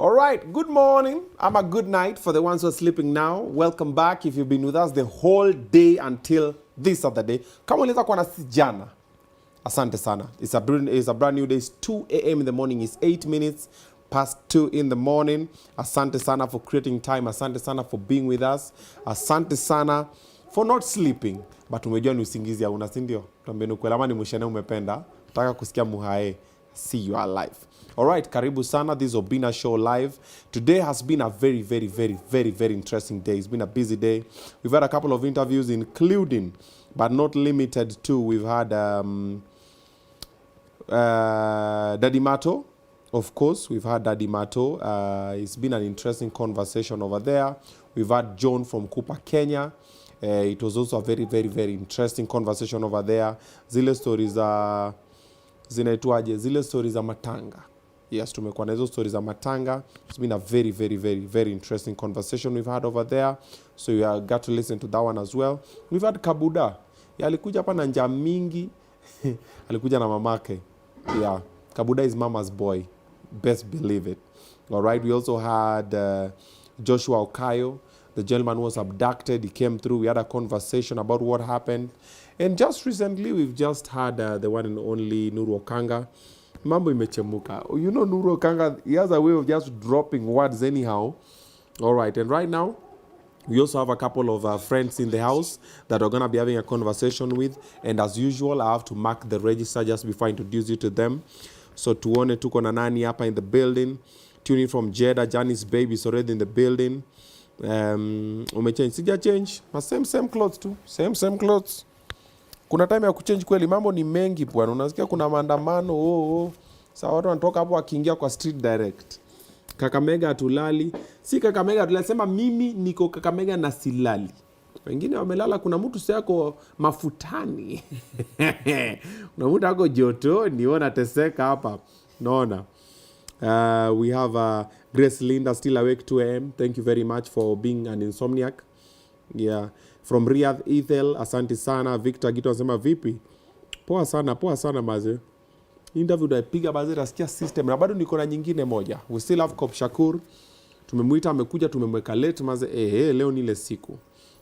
All right, good morning. A good night for the ones who are sleeping now. Welcome back if you've been with us the whole day until this Saturday. Kama uliweza kuwa nasi jana, asante sana. It's a brand new day. It's 2 a.m. in the morning. It's 8 minutes past 2 in the morning. Asante sana for creating time. Asante sana for being with us. Asante sana for not sleeping. But umejua ni usingizi ya una, si ndio? Tuambeni ukweli ama ni mshene umependa. Nataka kusikia muhae. See you are live. All right, karibu sana. This is Obinna Show live. Today has been a very, very, very, very, very interesting day. It's been a busy day. We've had a couple of interviews, including, but not limited to, we've had Daddy Mato. Of course, we've had Daddy Mato. It's been an interesting conversation over there. We've had John from Kupa, Kenya. It was also a very, very, very interesting conversation over there. Zile stories zinaitwaje? Zile stories za matanga. Yes, tumekuwa na hizo stories za matanga. It's been a very, very, very, very interesting conversation we've had over there. So you got to listen to that one as well. We've had Kabuda. Alikuja hapa na njaa mingi. Alikuja na mamake. Yeah, Kabuda is mama's boy. Best believe it. All right, we also had Joshua Okayo. The gentleman was abducted. He came through. We had a conversation about what happened. And just recently, we've just had the one and only Nuru Okanga. Mambo imechemuka. You know Nuru Okanga, he has a way of just dropping words anyhow. All right, and right now, we also have a couple of friends in the house that are going to be having a conversation with. And as usual, I have to mark the register just before I introduce you to them. So tuone tuko na nani hapa in the building. Tuning from Jeddah, Janice baby is already in the building. Umechange, sija change. Ma same clothes too. Same clothes. Kuna time ya kuchange kweli, mambo ni mengi bwana. Unasikia kuna maandamano. Sasa watu wanatoka hapo wakiingia kwa street direct. Kakamega atulali. Si Kakamega atulali, sema mimi niko Kakamega na silali. Wengine wamelala, kuna mtu sasa yako mafutani. Kuna mtu ako jotoni, wanateseka hapa. Naona. We have Grace Linda still awake 2 a.m. Thank you very much for being an insomniac. Yeah. From Riyadh, Ethel, asante sana. Victor Gito anasema vipi? Poa sana maze. Interview naipiga baze nasikia system. Na bado niko na nyingine moja. We still have Kop Shakur. Tumemuita amekuja, tumemweka late maze. Leo ni ile siku.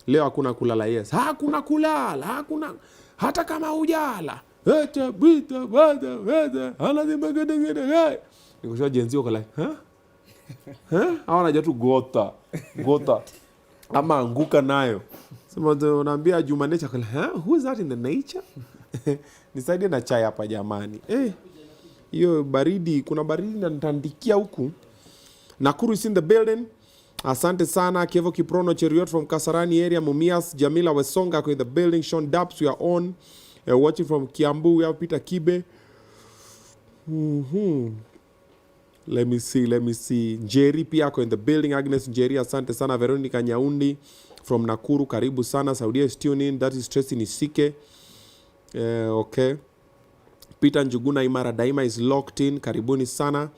Leo hakuna kulala, yes. Hakuna kulala, hakuna hata kama hujala. Hata bita bada. Anazimagedegede. Niko jenzi wako like, hawana jatu gota. Ama anguka nayo. Sema unaambia Juma Nature kala, who is that in the nature? Nisaidie na chai hapa jamani. Hiyo baridi, kuna baridi na nitandikia huku. Nakuru is in the building. Asante sana. Kevo Kiprono Cheriot from Kasarani area. Mumias Jamila Wesonga in the building. Sean Daps, we are on. Watching from Kiambu, we have Peter Kibe. Let me see. Jerry Piako in the building. Agnes Jerry, asante sana. Veronica Nyaundi from Nakuru, karibu sana. Saudia is tuning in. That is Tracy Nisike. Okay. Peter Njuguna Imara Daima is locked in. Karibuni sana.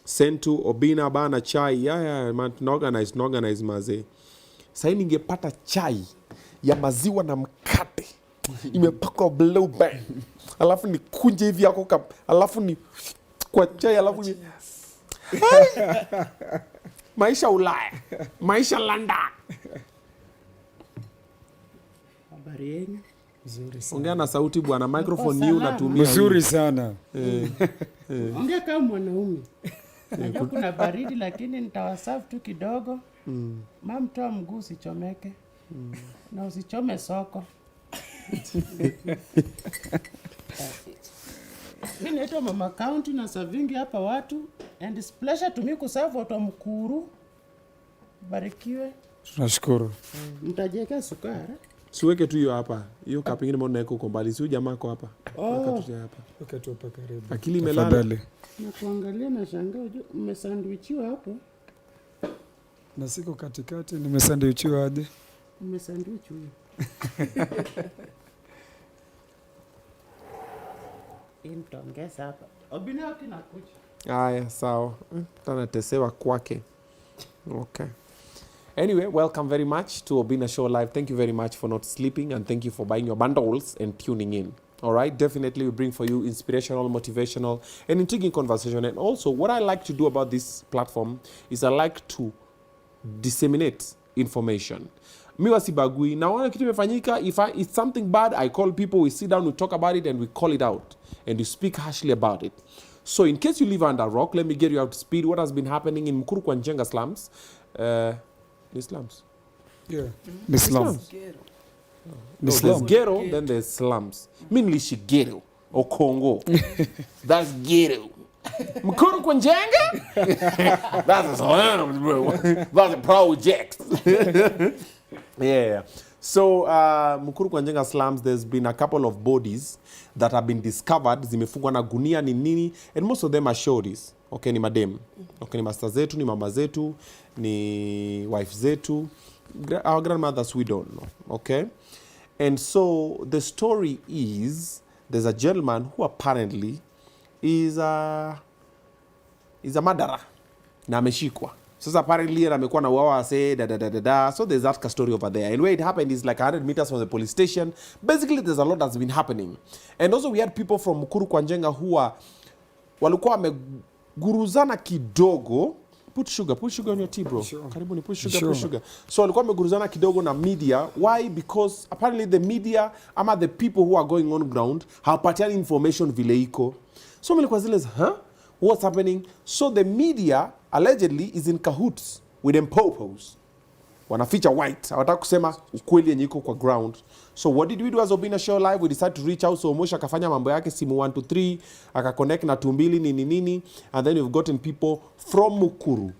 Sentu Obinna bana chai. Yeah, man, organize maze. Sasa ningepata chai ya maziwa na mkate. Imepakwa blue band. Alafu ni kunje hivi yako kap. Alafu ni kwa chai alafu ni maisha Ulaya. Maisha London. Habari yenu? Nzuri sana. Ongea na sauti bwana, microphone hii unatumia. Nzuri sana. Ongea kama mwanaume. Najua kuna baridi lakini nitawasafu tu kidogo. Mama toa mguu usichomeke. Na usichome soko. Mimi naitwa Mama County na servingi hapa watu, and it's pleasure to me kuserve watu wa Mukuru. Barikiwe. Tunashukuru. Mtajiweka sukari. Siweke tu hiyo hapa. Hiyo kapi ingine mbona iko mbali? Si jamaa ako hapa. Wakati hapa. Wakati hapa karibu. Akili imelala. Na kuangalia na shangaa mmesandwichiwa hapo. Na siko katikati, nimesandwichiwa hadi. Mmesandwich huyo. Intongeza hapa. Obinna kinakuja. Haya, sawa. Tanatesewa kwake. Okay. Anyway, welcome very much to Obinna Show Live. Thank you very much for not sleeping, and thank you for buying your bundles and tuning in. All right, definitely we bring for you inspirational, motivational, and intriguing conversation. And also, what I like to do about this platform is I like to disseminate information. Mi wasibagui. Naona kitu imefanyika. If it's something bad, I call people, we sit down, we talk about it, and we call it out. And we speak harshly about it. So in case you live under a rock, let me get you up to speed. What has been happening in Mukuru Kwa Njenga slums? Slums? Yeah. The slums. No, there's ghetto, then there's slums. Mainly ghetto or Congo. That's ghetto. Mukuru Kwa Njenga? That's a slums, bro. That's a project. Yeah. So, Mukuru Kwa Njenga slums, there's been a couple of bodies that have been discovered. Zimefungwa na gunia ni nini. And most of them are shorties. Okay, ni madem. Okay, ni master zetu, ni mama zetu, ni wife zetu. Our grandmothers, we don't know. Okay? And so, the story is, there's a gentleman who apparently is a murderer. Na ameshikwa. So apparently amekuwa na uawa say da. So there's that story over there. And where it happened is like 100 meters from the police station. Basically there's a lot that's been happening. And also we had people from Mukuru Kwa Njenga who walikuwa wameguruzana kidogo. Put sugar on your tea, bro. Sure. Karibuni, put sugar. So walikuwa wameguruzana kidogo na media. Why? Because apparently the media ama the people who are going on ground hawapatiani information vile iko. So mlikuwa zile, what's happening? So the media allegedly is in cahoots with them popos. Wanaficha white. Hawataka kusema ukweli yenye iko kwa ground. So what did we do as Obinna Show Live? We decided to reach out. So Mosha akafanya mambo yake simu 1 to 3. Akaconnect na tumbili nini. And then we've gotten people from Mukuru.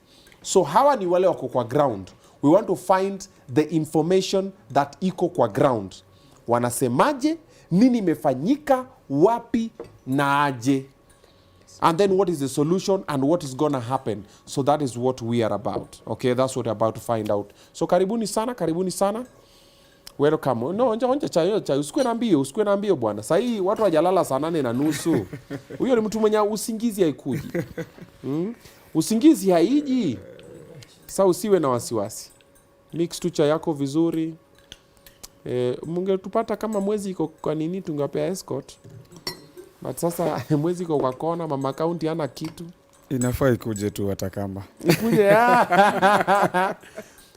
So hawa ni wale wako kwa ground. We want to find the information that iko kwa ground. Wanasemaje? Nini imefanyika? Wapi? Na aje? And then what is the solution and what is gonna happen? So that is what we are about. Okay, that's what we're about to find out. So karibuni sana. Welcome. No, onja chai. Usikwe na mbio bwana. Sasa hii watu wajalala saa 8:30. Huyo ni mtu mwenye usingizi haikuji. Usingizi haiji. Sasa usiwe na wasiwasi. Mix tu chai yako vizuri. Mungetupata kama mwezi iko kwa nini tungepea escort. But sasa mwezi iko kwa kona, mama county hana kitu. Inafaa ikuje tu hata kama. Ikuje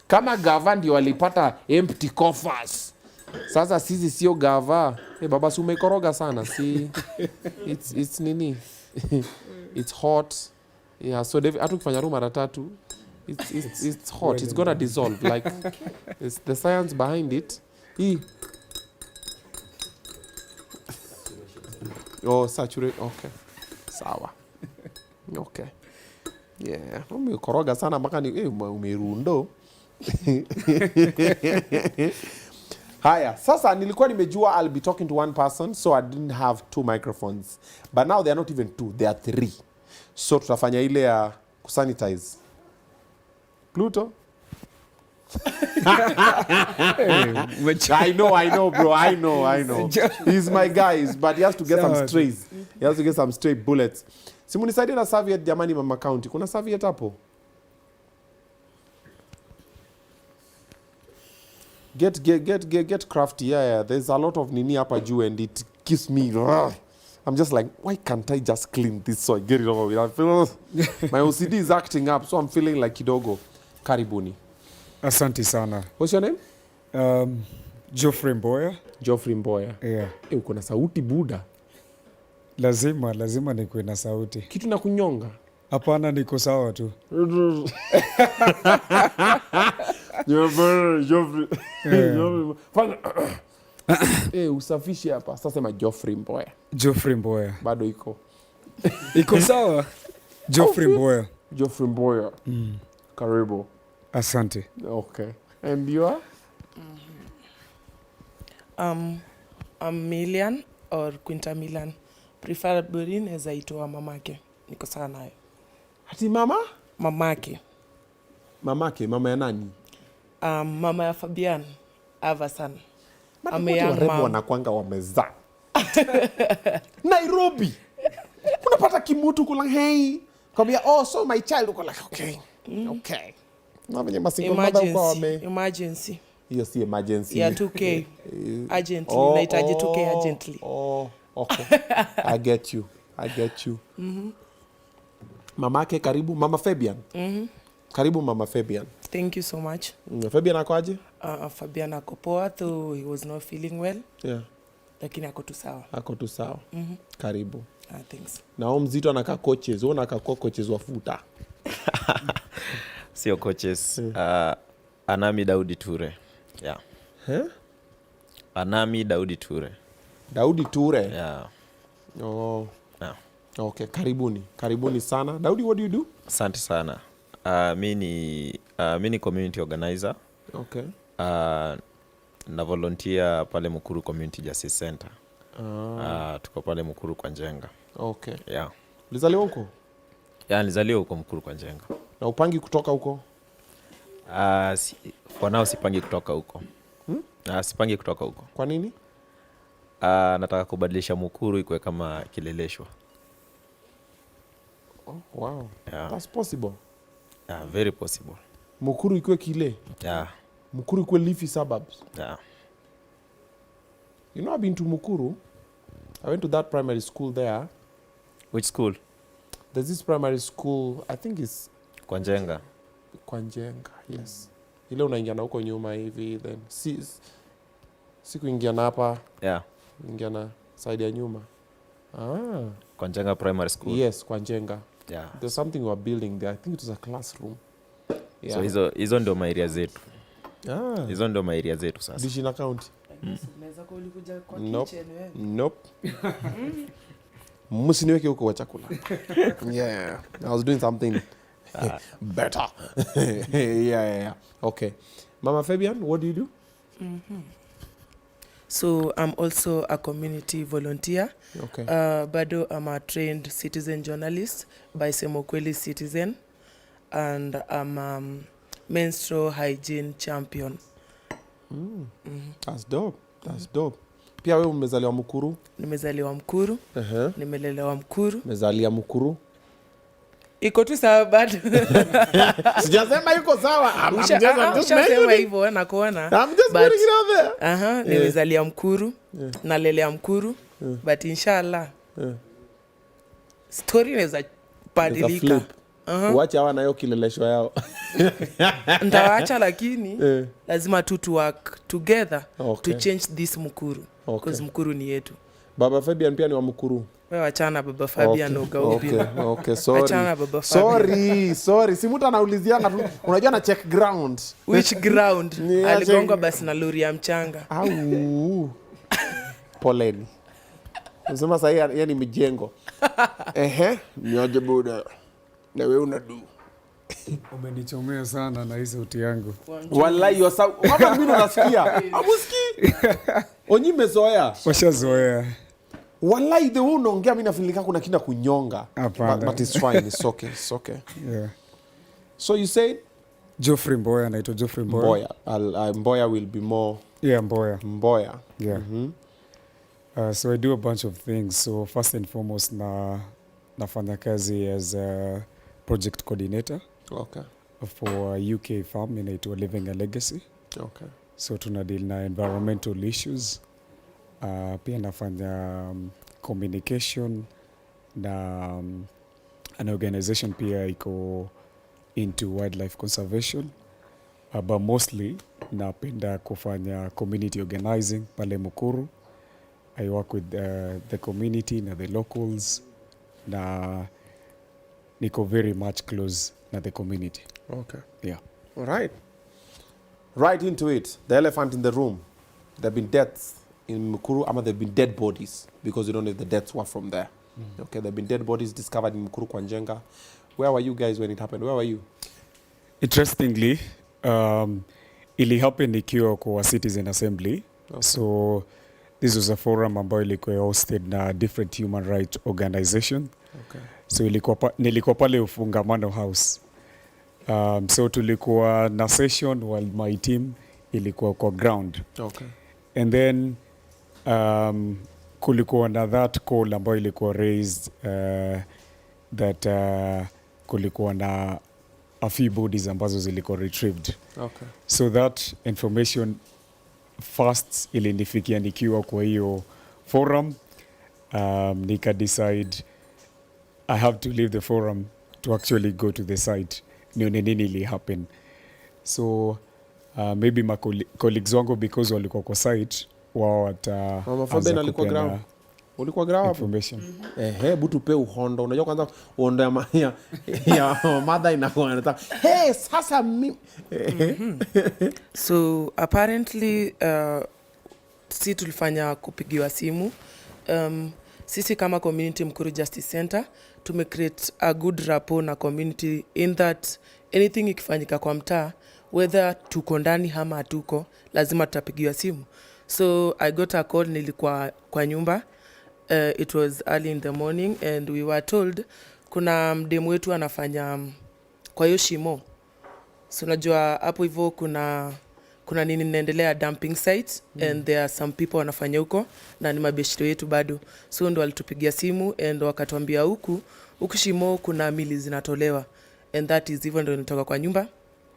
kama gava ndio walipata empty coffers. Sasa sisi sio gava. Baba si umekoroga sana. Si it's nini? It's hot. Yeah, so hatu kufanya room mara 3. It's hot. It's gonna dissolve like it's the science behind it. Oh, saturate. Okay. Sawa. Okay. Yeah. Umekoroga sana mpaka ni umerundo. Haya, sasa nilikuwa nimejua I'll be talking to one person, so I didn't have 2 microphones. But now they are not even 2, they are 3. So tutafanya ile ya kusanitize. Pluto? I know, bro. I know. He's my guy, but he has to get some strays. He has to get some stray bullets. Simunisaidie na serviette jamani, mama county. Kuna serviette hapo? Get crafty. Yeah. There's a lot of nini hapa juu and it gives me. I'm just like, why can't I just clean this so I get it over with? I feel my OCD is acting up, so I'm feeling like kidogo. Karibuni. Asante sana. What's your name? Geoffrey Mboya. Yeah. Uko na sauti buda. Lazima nikuwe na sauti. Kitu na kunyonga. Hapana, niko sawa tu. Geoffrey. Usafishi hapa. Sasa sema Geoffrey Mboya. Bado iko. Iko sawa. Geoffrey Mboya. Karibu. Asante. Okay. And you are? I'm Millian or Quinta Milan. Preferably naweza itoa mamake. Niko sawa nayo. Ati mama? Mamake. Mama ya nani? Mama ya Fabian. Avasan. Warembo wanakwanga wamezaa. Nairobi. Unapata kimutu kula hey. Kwambia, so my child uko like, okay. Okay. Emergency. Hiyo si emergency. Yeah, 2K. Urgently. Nahitaji 2K urgently. Okay. I get you. Mamake karibu. Mama Fabian. Karibu Mama Fabian. Thank you so much. Fabian akoaje? Fabian ako poa, though he was not feeling well. Yeah. Lakini ako tu sawa. Karibu. Thanks. Na mzito anakaa coaches. Wewe unakaa coaches wafuta. Sio coaches. Anami Daudi Ture. Yeah. Anami Daudi Ture. Daudi Ture? Yeah. Oh. Yeah. Okay, karibuni sana. Daudi, what do you do? Asante sana. Mi ni community organizer. Okay. Na volunteer pale Mukuru Community Justice Center. Tuko pale Mukuru Kwa Njenga. Okay. Yeah. Ulizaliwa huko? Yeah, nilizaliwa huko Mukuru Kwa Njenga. Na upangi kutoka huko? For now sipangi kutoka huko. Sipangi kutoka huko. Kwa nini? Nataka kubadilisha Mukuru ikuwe kama Kileleshwa. Oh, wow. Yeah. That's possible. Yeah, very possible. Mukuru ikuwe Kile? Yeah. Mukuru ikuwe leafy suburbs? Yeah. You know, I've been to Mukuru. I went to that primary school there. Which school? There's this primary school, I think it's Kwa Njenga. Kwa Njenga, yes. Ile unaingia na huko nyuma hivi, then si kuingia na hapa. Yeah. Ingia na side ya nyuma. Kwa Njenga Primary School. Yes, Kwa Njenga. Yeah. There's something we are building there. I think it was a classroom. Yeah. So hizo ndio maeria zetu. Hizo ndio maeria zetu sasa. Dishina County. Unaweza kulikuja kwa Nope. kitchen wewe. Nope. Msiniweke huko wa chakula. Yeah. I was doing something better. Yeah. Okay. Mama Fabian, what do you do? So I'm also a community volunteer. Okay. Bado I'm a trained citizen journalist by Semokweli Citizen, and I'm a menstrual hygiene champion. That's dope. Pia wewe umezaliwa Mukuru? Nimezaliwa Mukuru. Nimelelewa Mukuru. Umezalia Mukuru? Iko tu sawa bado. Sijasema iko sawa. Ushasema hivyo na kuona. I'm just putting it out there. Nimezalia Mukuru. Nalelea Mukuru. But inshallah. Story inaweza badilika. Wacha hawa nayo kileleshwa yao. Ndawaacha lakini lazima tu work together Okay. to change this Mukuru. Okay. Because Mukuru ni yetu. Baba Fabian pia ni wa Mukuru. Wewe wachana Baba Fabian Oga Obinna. Okay, sorry. Wachana Baba Fabian. Sorry. Si mtu anauliziana tu. Unajua na check ground. Which ground? Ni Aligonga basi na lori ya mchanga. Au. Poleni. Unasema sasa yeye ni mijengo. Nyoje buda. Na wewe unadu. Umenichomea sana na hii sauti yangu. Wallahi hapa mimi nasikia. Amuski. Onyi mezoea. Washazoea. Wallahi the way unaongea mimi nafilika kuna kinda kunyonga. But it's fine, it's okay. Yeah. So you said Geoffrey Mboya, naitwa Geoffrey Mboya. Mboya will be more. Yeah, Mboya. Yeah. So I do a bunch of things. So first and foremost nafanya kazi as a project coordinator. Okay. For a UK farm inaitwa Living a Legacy. Okay. So tuna deal na environmental issues. Pia nafanya communication na an organization pia iko into wildlife conservation. But mostly napenda kufanya community organizing pale Mukuru. I work with the community na the locals na niko very much close na the community. Okay. Yeah. All right. Right into it. The elephant in the room. There have been deaths in Mukuru, there have been dead bodies because you don't know if the deaths were from there. Okay, there have been dead bodies discovered in Mukuru Kwa Njenga. Where were you guys when it happened? Where were you? Interestingly, ili happen ikiwa kwa Citizen Assembly. Okay. So this was a forum ambayo ilikuwa hosted na different human rights organization. Okay. So nilikuwa pale Ufungamano House. So tulikuwa na session while my team ilikuwa kwa ground. Okay. And then kulikuwa na that call ambayo ilikuwa raised that kulikuwa na a few bodies ambazo zilikuwa retrieved. Okay. So that information first ilinifikia nikiwa kwa hiyo forum, nika decide I have to leave the forum to actually go to the site nione nini ili happen. So maybe my colleagues wangu because walikuwa kwa site wao Mama Fabian alikuwa ground. Ulikuwa ground hapo? Information. Hebu tupe uhondo. Unajua kwanza uhondo ya mother inakuwa anataka sasa mimi. So apparently si tulifanya kupigiwa simu. Sisi kama community Mukuru Justice Center tumecreate a good rapport na community in that anything ikifanyika kwa mtaa, whether tuko ndani ama hatuko, lazima tutapigiwa simu. So I got a call, nilikuwa kwa nyumba. It was early in the morning and we were told kuna mdemu wetu anafanya kwa hiyo shimo. So unajua hapo hivyo kuna nini inaendelea dumping site and there are some people wanafanya huko na ni mabeshto yetu bado. So ndo walitupigia simu and wakatuambia huku shimo kuna mili zinatolewa and that is even ndo nitoka kwa nyumba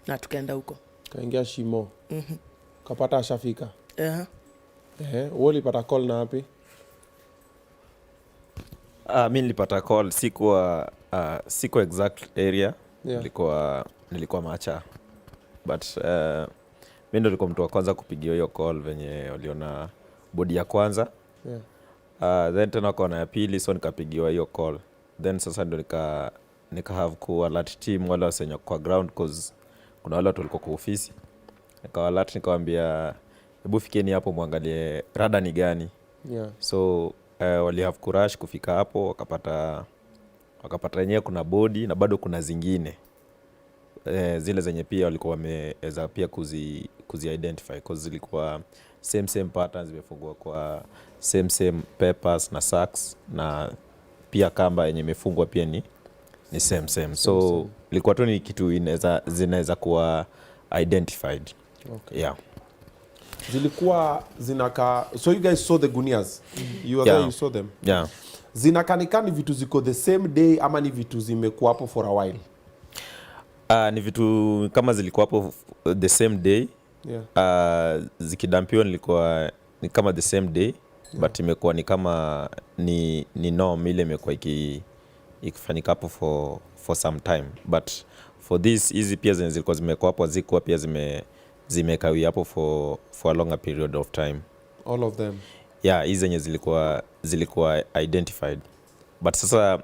na tukaenda huko. Kaingia shimo. Kapata ashafika. Wewe ulipata call na wapi? Mimi nilipata call siko exact area. Nilikuwa Macha. But mimi ndo nilikuwa mtu wa kwanza kupigia hiyo call venye waliona body ya kwanza. Then tena kwa ya pili so nikapigiwa hiyo call. Then sasa ndo nika have ku alert team wale wasenyo kwa ground cause kuna wale watu walikuwa kwa ofisi. Nika alert nikawaambia hebu fikeni hapo muangalie rada ni gani. So wali have courage kufika hapo wakapata yenyewe kuna body na bado kuna zingine. Zile zenye pia walikuwa wameweza pia kuzi identify cause zilikuwa same patterns, zimefungwa kwa same papers na sacks na pia kamba yenye imefungwa pia ni same. So ilikuwa tu ni kitu zinaweza kuwa identified. Okay. Zilikuwa zinaka, so you guys saw the gunias. You were there, you saw them. Zinakanikani vitu ziko the same day ama ni vitu zimekuwa hapo for a while? Ni vitu kama zilikuwa hapo the same day. Zikidampiwa nilikuwa ni kama the same day. But imekuwa ni kama ni norm ile imekuwa ikifanyika hapo for some time. But for this hizi pia zilikuwa zimekuwa hapo zikuwa pia zimekawia hapo for a longer period of time. All of them? Hizi zenye zilikuwa identified. But sasa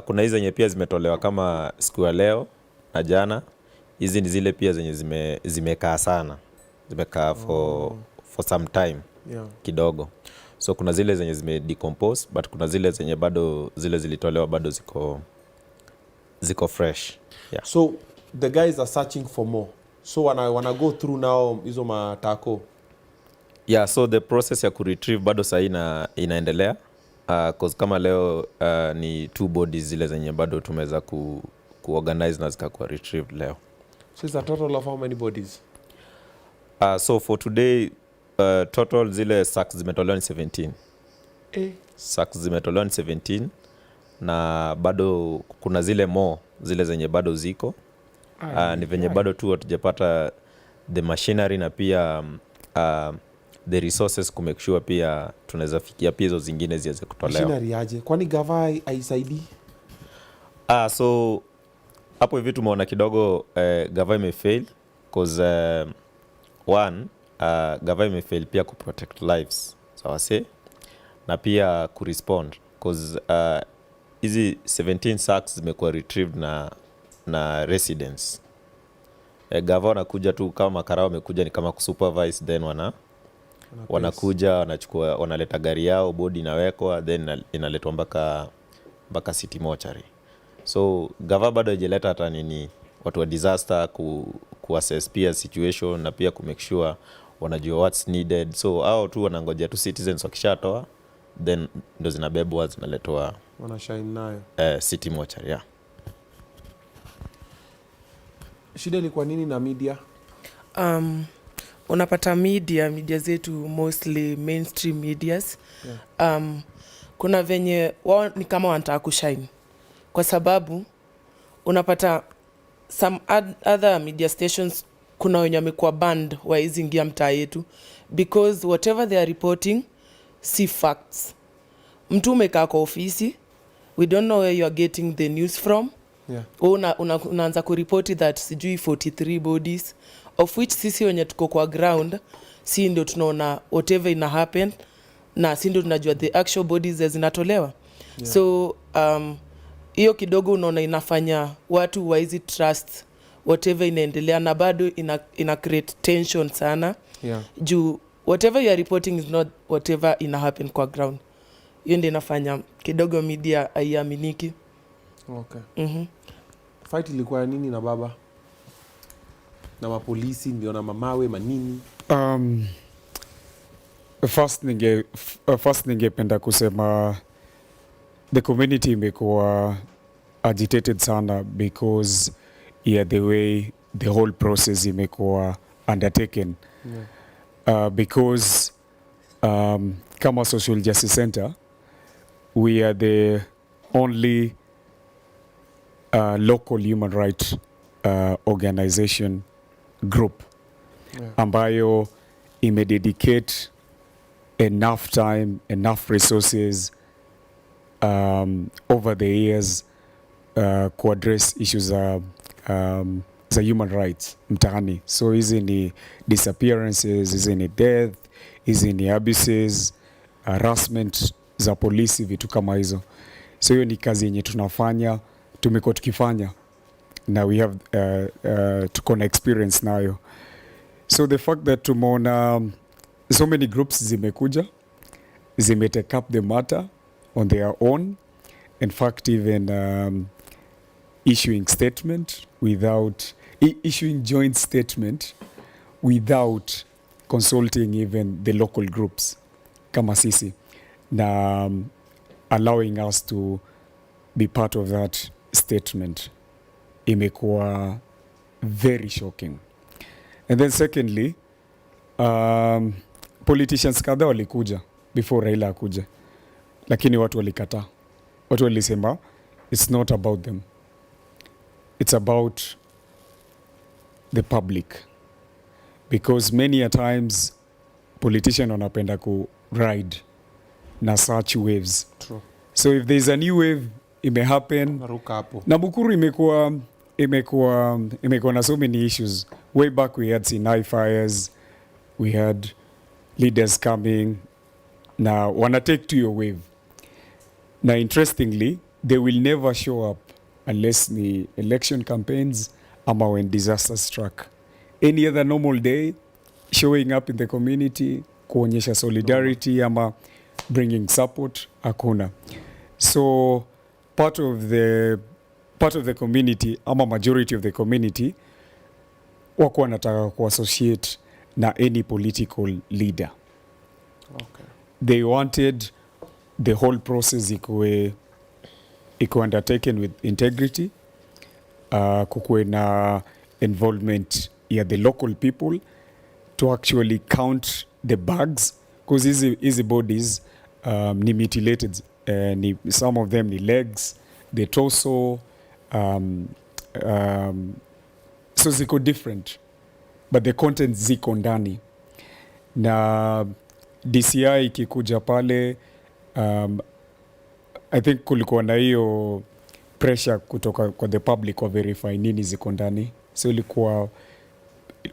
kuna hizi zenye pia zimetolewa kama siku ya leo na jana. Hizi ni zile pia zenye zimekaa sana. Zimekaa for some time. Kidogo. So kuna zile zenye decompose but kuna zile zenye bado zile zilitolewa bado ziko fresh. So the guys are searching for more. So wanna go through now hizo matako. So the process ya kuretrieve bado sasa inaendelea. Cause kama leo ni 2 bodies zile zenye bado tumeweza kuorganize na zikakuwa retrieved leo. So it's a total of how many bodies? So for today total zile sacks zimetolewa ni 17. Sacks zimetolewa ni 17 na bado kuna zile more zile zenye bado ziko. Ni venye bado tu hatujapata the machinery na pia the resources to make sure pia tunaweza fikia pia hizo zingine ziweze kutolewa. Machinery aje? Kwani gava haisaidii? So hapo hivi tumeona kidogo gava imefail cause gava imefail pia kuprotect lives sawa na pia kurespond cause hizi 17 sacks zimekuwa retrieved na residents. Gava wanakuja tu kama makarao wamekuja ni kama kusupervise then wanakuja wanachukua wanaleta gari yao body inawekwa then inaletwa mpaka city mortuary. So gava bado haijaleta hata nini watu wa disaster kuassess pia situation na pia kumake sure wanajua what's needed. So hao tu wanangojea tu citizens wakishatoa then ndo zinabebwa zinaletwa wanashine nayo city mortuary. Shida ilikuwa nini na media? Unapata media zetu mostly mainstream medias. Kuna venye wao ni kama wanataka kushine kwa sababu unapata some other media stations kuna wenye wamekuwa banned wa hizi ingia mtaa yetu because whatever they are reporting si facts. mtu umekaa kwa ofisi, we don't know where you are getting the news from. Yeah. Unaanza kuripoti that sijui 43 bodies of which sisi wenye tuko kwa ground si ndio tunaona whatever ina happen, na si ndio tunajua the actual bodies zinatolewa. Yeah. So hiyo kidogo unaona inafanya watu waizi trust whatever inaendelea, na bado ina create tension sana. Yeah. Juu whatever you are reporting is not whatever ina happen kwa ground. Hiyo ndio inafanya kidogo media haiaminiki. Okay. Fight ilikuwa nini na baba? Na mapolisi ndio na mamawe manini? First ningependa kusema the community imekuwa agitated sana because the way the whole process imekuwa undertaken. Yeah. Because kama Social Justice Center, we are the only local human rights organization group. Yeah. Ambayo imededicate enough time, enough resources over the years kuaddress issues za human rights mtaani. So hizi ni disappearances, hizi ni death, hizi ni abuses, harassment za polisi, vitu kama hizo. So hiyo ni kazi yenye tunafanya, tumekuwa tukifanya na we have tuko na experience nayo. So the fact that tumeona so many groups zimekuja, take up the matter on their own, in fact even issuing statement without issuing joint statement without consulting even the local groups kama sisi, na allowing us to be part of that statement imekuwa very shocking. And then secondly, politicians kadhaa walikuja before Raila akuja, lakini watu walikataa. Watu walisema it's not about them, it's about the public, because many a times politicians wanapenda ku ride na such waves. True. So if there's a new wave happen, na Mukuru imekuwa na so many issues. Way back we had Sinai fires, we had leaders coming, na wana take to your wave. Now interestingly, they will never show up unless the election campaigns ama when disaster struck. Any other normal day, showing up in the community, kuonyesha solidarity ama bringing support, hakuna. So part of the community ama majority of the community wako wanataka kuassociate na any political leader. Okay. They wanted the whole process ikuwe undertaken with integrity, kukuwe na involvement ya the local people to actually count the bags, because hizi bodies ni mutilated, some of them ni legs, the torso, so ziko different but the content ziko ndani, na DCI ikikuja pale, I think kulikuwa na hiyo pressure kutoka kwa the public wa verify nini ziko ndani, so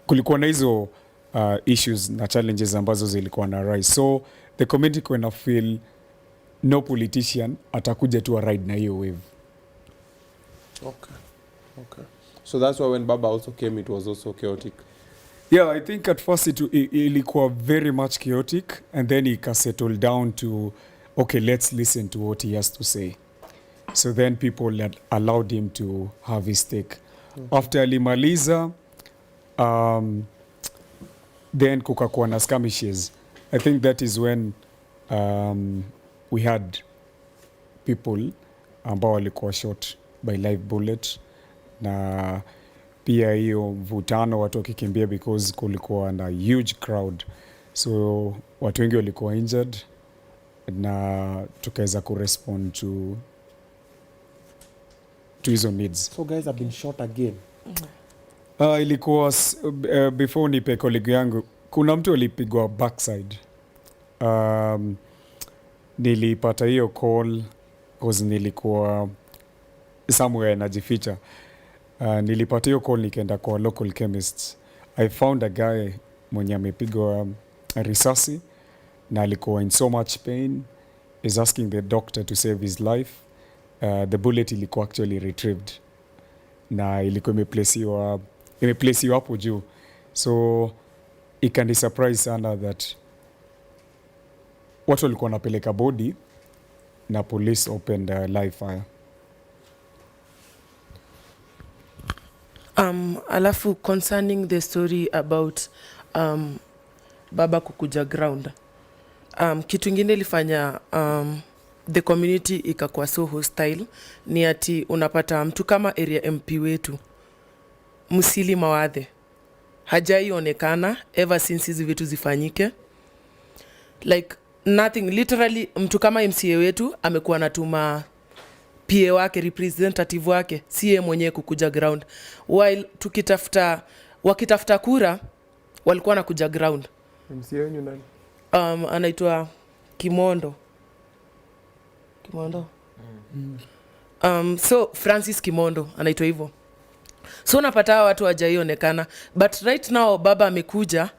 kulikuwa na hizo issues na challenges ambazo zilikuwa na rise. So the community kuna feel no politician atakuja tu ride na hiyo wave. Okay. So that's why when Baba also came, it was also chaotic. Yeah, I think at first ilikuwa very much chaotic, and then it settled down to, okay, let's listen to what he has to say. So then people had allowed him to have his take. Okay. After alimaliza, then kukakuwa na skirmishes. I think that is when we had people ambao walikuwa shot by live bullet, na pia hiyo mvutano, watu wakikimbia because kulikuwa na huge crowd, so watu wengi walikuwa injured, na tukaweza kurespond to hizo needs. So guys have been shot again. Ilikuwa before nipe colleague yangu, kuna mtu alipigwa backside. nilipata hiyo call cause nilikuwa somewhere najificha. Nilipata hiyo call nikaenda kwa local chemist. I found a guy mwenye amepigwa risasi na alikuwa in so much pain. Is asking the doctor to save his life. The bullet ilikuwa actually retrieved na ilikuwa imeplaceiwa hapo juu, so ikani surprise sana that watu walikuwa wanapeleka body na police opened live fire. Alafu concerning the story about baba kukuja ground, kitu ingine ilifanya the community ikakuwa so hostile ni ati unapata mtu kama area MP wetu Musili Mawadhe hajaionekana ever since hizi vitu zifanyike, like nothing, literally mtu kama MCA wetu amekuwa natuma PA wake, representative wake, siye mwenyewe kukuja ground, while wakitafuta kura walikuwa na kuja ground. MCA wenyu nani? Anaitwa Kimondo. So Francis Kimondo anaitwa hivyo. So unapata watu hawajaionekana, but right now baba amekuja,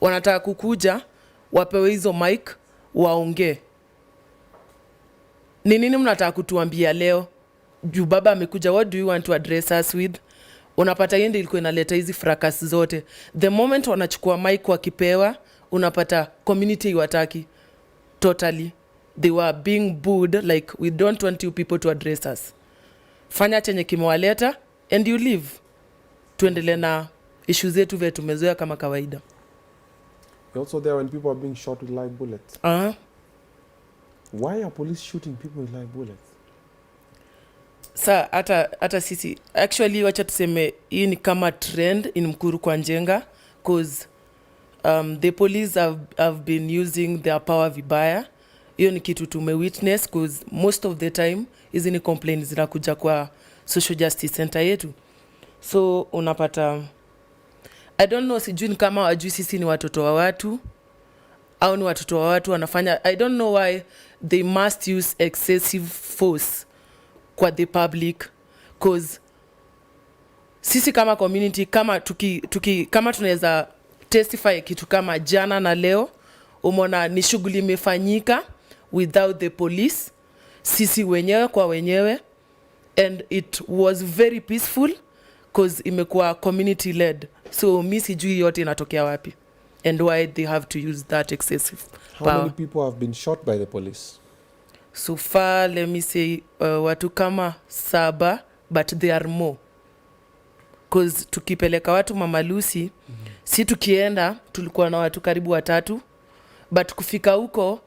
wanataka kukuja wapewe hizo mic waongee. Ni nini mnataka kutuambia leo? Juu baba amekuja, what do you want to address us with? Unapata yende ilikuwa inaleta hizi fracas zote. The moment wanachukua mic wakipewa, unapata community iwataki totally. They were being booed like, we don't want you people to address us. Fanya chenye kimewaleta and you leave. Tuendelee na issues zetu vile tumezoea kama kawaida. You're also there when people are being shot with live bullets. Why are police shooting people with live bullets? Sa hata sisi actually wacha tuseme hii ni kama trend in Mukuru Kwa Njenga, cause the police have been using their power vibaya. Hiyo ni kitu tumewitness, cause most of the time hizi ni complaints zinakuja kwa social justice center yetu. So unapata, I don't know, sijui kama wajui sisi ni watoto wa watu au ni watoto wa watu wanafanya, I don't know why they must use excessive force kwa the public, cause sisi kama community kama kama tunaweza testify kitu kama jana na leo, umeona ni shughuli imefanyika without the police, sisi wenyewe kwa wenyewe, and it was very peaceful cause imekuwa community led. So mi sijui yote inatokea wapi and why they have to use that excessive power. How many people have been shot by the police? So far, let me say watu kama 7, but there are more. Cause tukipeleka watu Mama Lucy, si tukienda tulikuwa na watu karibu 3, but kufika huko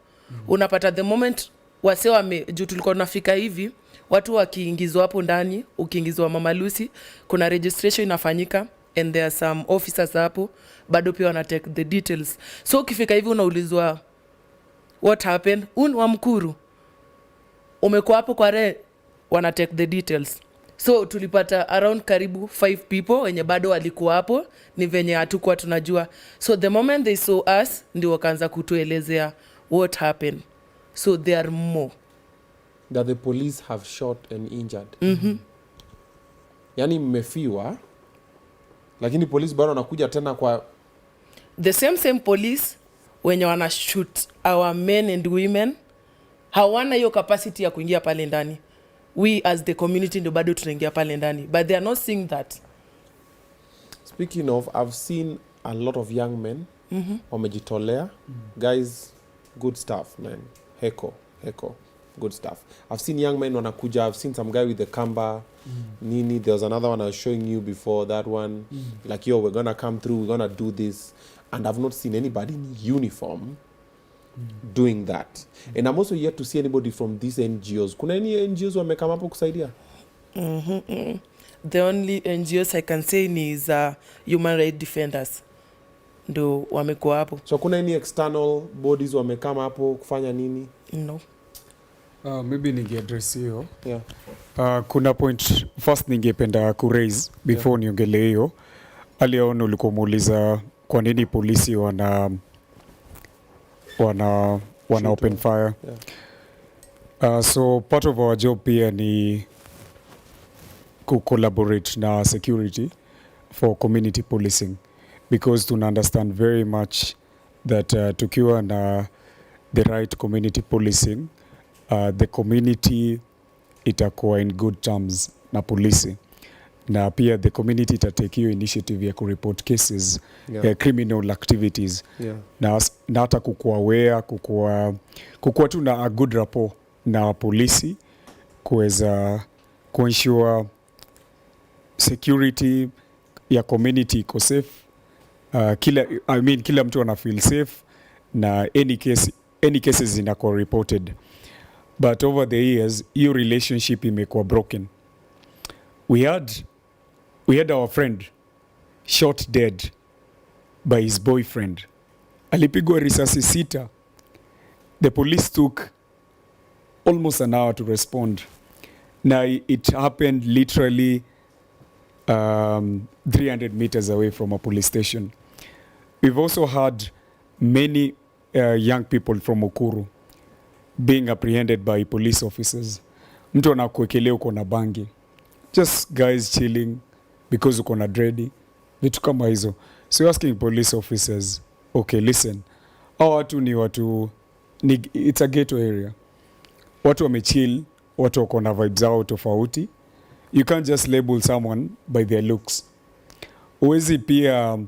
unapata the moment wase juu tulikuwa tunafika hivi, watu wakiingizwa hapo ndani, ukiingizwa Mama Lucy, kuna registration inafanyika and there are some officers hapo bado pia wana take the details. So ukifika hivi unaulizwa what happened, wa Mukuru umekuwa hapo kwa wana take the details. So tulipata around karibu 5 people wenye bado walikuwa hapo, ni venye hatukuwa tunajua. So the moment they saw us ndio wakaanza kutuelezea what happened. So there are more that the police have shot and injured. Yani mmefiwa, lakini police bado wanakuja tena kwa the same police wenye wana shoot our men and women, hawana hiyo capacity ya kuingia pale ndani. We as the community ndio bado tunaingia pale ndani, but they are not seeing that. Speaking of, I've seen a lot of young men wamejitolea. Guys, good stuff, man. Heko, good stuff. I've seen young men wanakuja. I've seen some guy with the kamba. Nini, there was another one I was showing you before, that one. Like, yo, we're gonna come through, we're gonna do this. And I've not seen anybody in uniform doing that. And I'm also yet to see anybody from these NGOs. Kuna any NGOs wamekama hapo kusaidia? The only NGOs I can say is human rights defenders ndo wamekuwa hapo. So kuna any external bodies wamekama hapo kufanya nini? No. Maybe ningeaddress hiyo. Yeah. Kuna point first ningependa kuraise before niongelee hiyo. Aliona ulikuwa muuliza kwa nini polisi wana open fire. So part of our job pia ni collaborate na security for community policing, because tuna understand very much that tukiwa na the right community policing, the community itakuwa in good terms na polisi, na pia the community itatake hiyo initiative ya kureport cases, criminal activities, na hata kukuwa aware, kukuwa tu na a good rapport na polisi, kuweza kuensure security ya community iko safe, kila mtu ana feel safe, na any cases zinakuwa reported. But over the years, hiyo relationship imekuwa broken. We had our friend shot dead by his boyfriend. Alipigwa risasi 6. The police took almost an hour to respond. Now it happened literally 300 meters away from a police station. We've also had many young people from Mukuru being apprehended by police officers. Mtu anakuwekelea uko na bangi, just guys chilling because uko na dready, vitu kama hizo. So you're asking police officers, okay, listen, hao watu ni watu, it's a ghetto area, watu wamechill, watu wako na vibes zao tofauti. You can't just label someone by their looks. Uwezi pia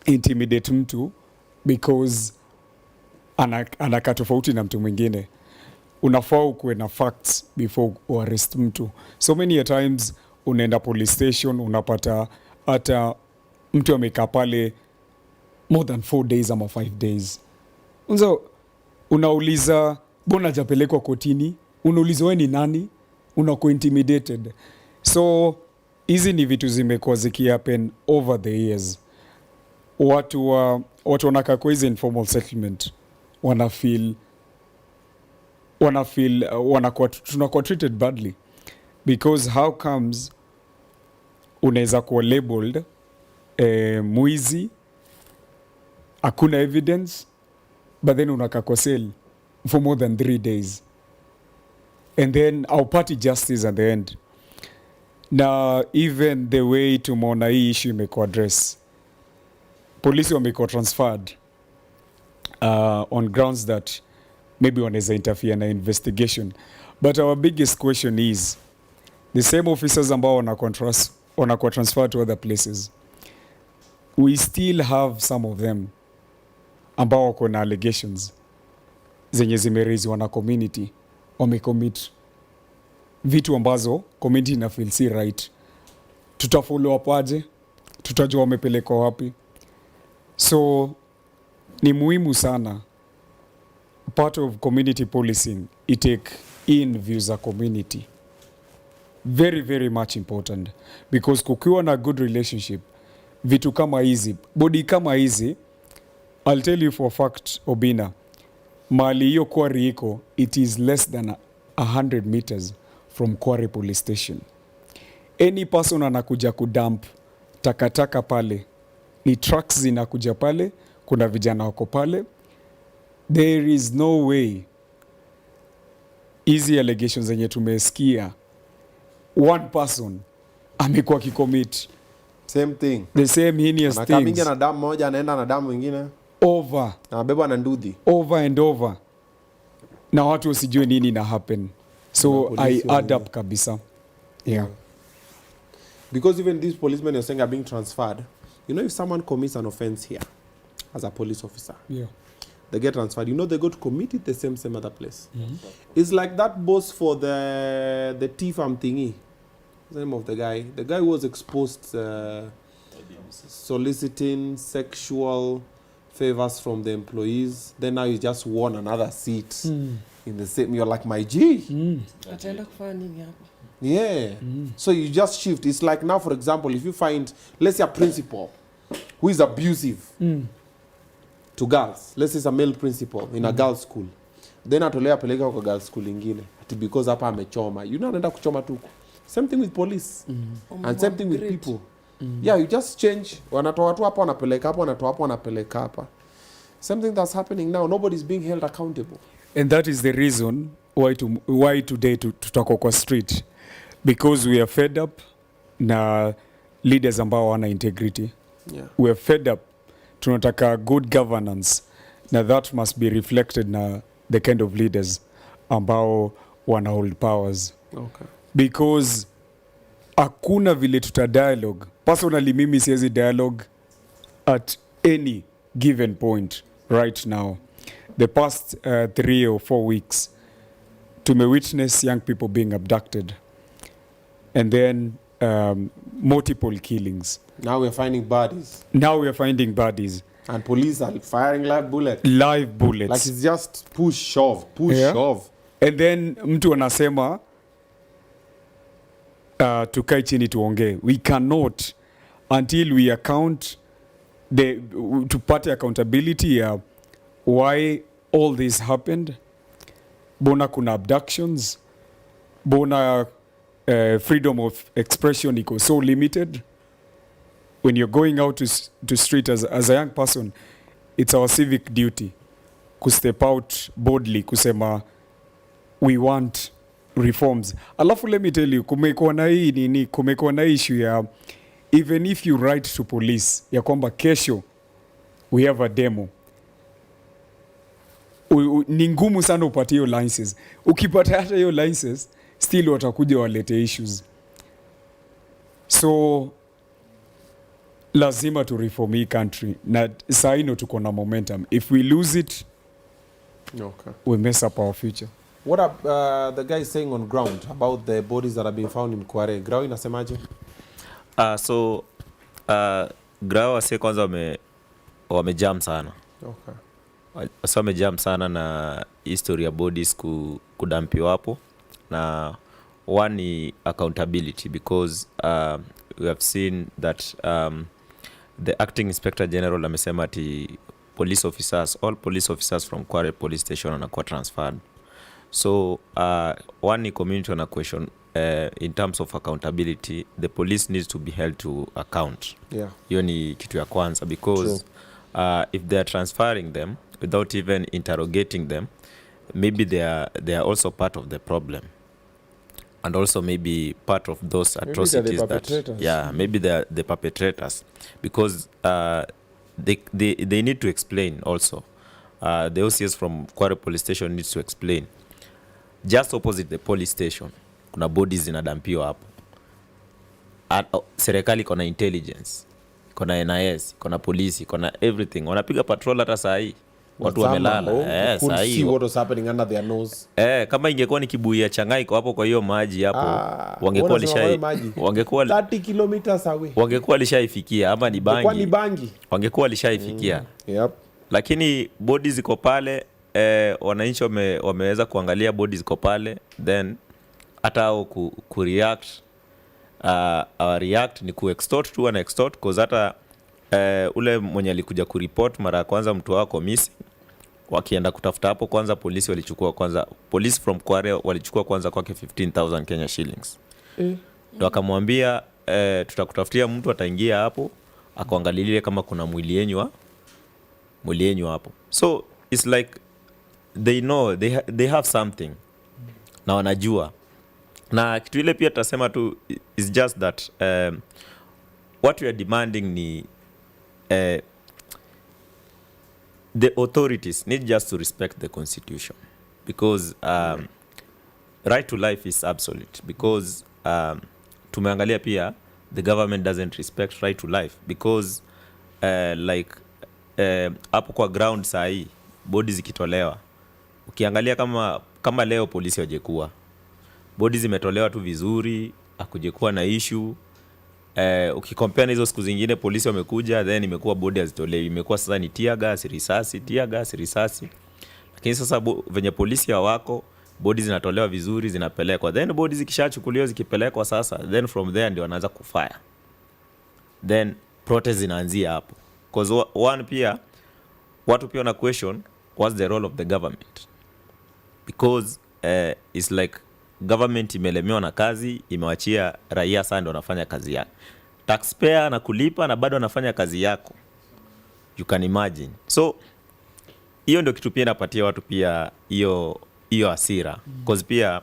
intimidate mtu because anaka tofauti na mtu mwingine. Unafaa ukuwe na facts before uarrest mtu. So many a times unaenda police station, unapata hata mtu amekaa pale more than 4 days ama 5 days. Unauliza mbona hajapelekwa kotini, unauliza wewe ni nani, unakuwa intimidated. So hizi ni vitu zimekuwa zikihappen over the years. Watu wanakaa kwa hizi informal settlement tunakuwa treated badly, because how comes unaweza kuwa labeled mwizi, hakuna evidence, but then unakaa kwa cell for more than 3 days, and then our party justice at the end. Na even the way tumeona hii issue imekuwa address, polisi wamekuwa transferred on grounds that maybe wanaweza interfere na investigation. But our biggest question is, the same officers ambao wanakuwa transferred to other places, we still have some of them ambao wako na allegations zenye zimeraiswa na community, wamecommit vitu ambazo community na feel si right. Tutafollow up aje? Tutajua wamepelekwa wapi? So ni muhimu sana, part of community policing, take in views za community. Very, very much important, because kukiwa na good relationship, vitu kama hizi, body kama hizi, I'll tell you for a fact, Obinna, mali hiyo quarry iko, it is less than 100 meters from Quarry police station. Any person anakuja kudump takataka pale, ni trucks zinakuja pale, kuna vijana wako pale. There is no way easy allegations zenye tumesikia one person amekuwa kicommit same thing, the same heinous things, anakamia na damu moja, anaenda na damu nyingine over, anabeba na ndudhi over and over, na watu wasijue nini na happen. So I add up kabisa. Yeah. Because even these policemen you're saying are being transferred, you know, if someone commits an offense here as a police officer, they get transferred, you know, they go to commit it the same other place. It's like that boss for the tea farm thingy. What's the name of the guy who was exposed soliciting sexual favors from the employees, then now you just won another seat in the same, you're like, my G. Yeah. So you just shift. It's like now, for example, if you find, let's say, a principal who is abusive to girls, let's say it's a male principal in a girls school, then atolea peleka kwa girls school ingine, because hapa amechoma, you know, anaenda kuchoma tu. Same thing with police and same thing with people. Yeah, you just change. Wanatoa watu hapa wanapeleka hapa, wanatoa hapa wanapeleka hapa. Same thing that's happening now. Nobody's being held accountable. And that is the reason why today tutako kwa street, because we are fed up na leaders ambao wana integrity. Yeah. We are fed up, tunataka good governance, na that must be reflected na the kind of leaders ambao wana hold powers. Okay. Because hakuna vile tuta dialogue. Personally mimi siwezi dialogue at any given point right now. The past 3 or 4 weeks tume witness young people being abducted, and then multiple killings. Now we're finding bodies. Now we are finding bodies. And police are firing live bullets. Live bullets. Like it's just push, shove. And then mtu anasema tukae chini tuongee. We cannot until we account tupate accountability ya why all this happened. Bona kuna abductions. Bona freedom of expression iko so limited. When you're going out to street as a young person, it's our civic duty to step out boldly, kusema we want reforms. Alafu let me tell you, kumekuwa na issue ya even if you write to police ya kwamba kesho we have a demo, ni ngumu sana upate hiyo license. Ukipata hata hiyo license, still watakuja walete issues. So lazima to reform hii country, na saa ino tuko na momentum. If we lose it, Okay. we mess up our future. What are the guys saying on ground about the bodies that have been found in Quarry? Grau inasemaje? Grau wase kwanza wamejam sana. Okay. So wamejam sana na history ya bodies kudampiwa hapo, na one ni accountability, because we have seen that the acting inspector general amesema ati all police officers from Quarry police station wanakuwa transferred. So one ni community wana question in terms of accountability, the police needs to be held to account. Yeah. Hiyo ni kitu ya kwanza, because if they are transferring them without even interrogating them, maybe they are also part of the problem, and also maybe part of those atrocities maybe they are the perpetrators, because they need to explain also. The OCS from Quarry police station needs to explain. Just opposite the police station kuna bodies zinadampiwa hapo. Serikali kona intelligence, kona NIS, kona polisi, kona everything. Wanapiga patrol hata saa hii. Watu wamelala. Saa hii. What was happening under their nose. Kama ingekuwa ni kibuia Changai kwa hapo, kwa hiyo maji hapo, wangekuwa 30 kilometers away. Wangekuwa lishaifikia, ama ni bangi. Kwa ni bangi. Wangekuwa lishaifikia. Yep. Lakini bodies ziko pale, wananchi wameweza kuangalia bodies ziko pale, then hata au kureact react ni kuextort tu, ana extort, cause hata ule mwenye alikuja kureport mara ya kwanza mtu wako missing, wakienda kutafuta hapo kwanza, polisi walichukua kwanza, police from Quarry walichukua kwanza kwake 15,000 Kenya shillings. Ndio akamwambia tutakutafutia mtu ataingia hapo akuangalilie kama kuna mwili yenyu hapo. So it's like they know they have something na wanajua. Na kitu ile pia tutasema tu is just that what we are demanding ni the authorities need just to respect the constitution, because right to life is absolute, because tumeangalia pia the government doesn't respect right to life, because like hapo kwa ground saa hii bodies zikitolewa, ukiangalia kama leo polisi wajekuwa bodies zimetolewa tu vizuri, hakujekuwa na issue. Ukikompare na hizo siku zingine polisi wamekuja then imekuwa body hazitolewi, imekuwa sasa ni tear gas risasi. Lakini sasa venye polisi hawako, bodies zinatolewa vizuri, zinapelekwa, then bodies zikishachukuliwa zikipelekwa sasa, then from there ndio wanaanza kufire, then protest zinaanzia hapo. Because one pia watu pia na question what's the role of the government, because it's like government imelemewa na kazi, imewachia raia sana ndio wanafanya kazi yake. Taxpayer na kulipa na bado anafanya kazi yako. You can imagine. So hiyo ndio kitu pia inapatia watu pia hiyo hasira, because pia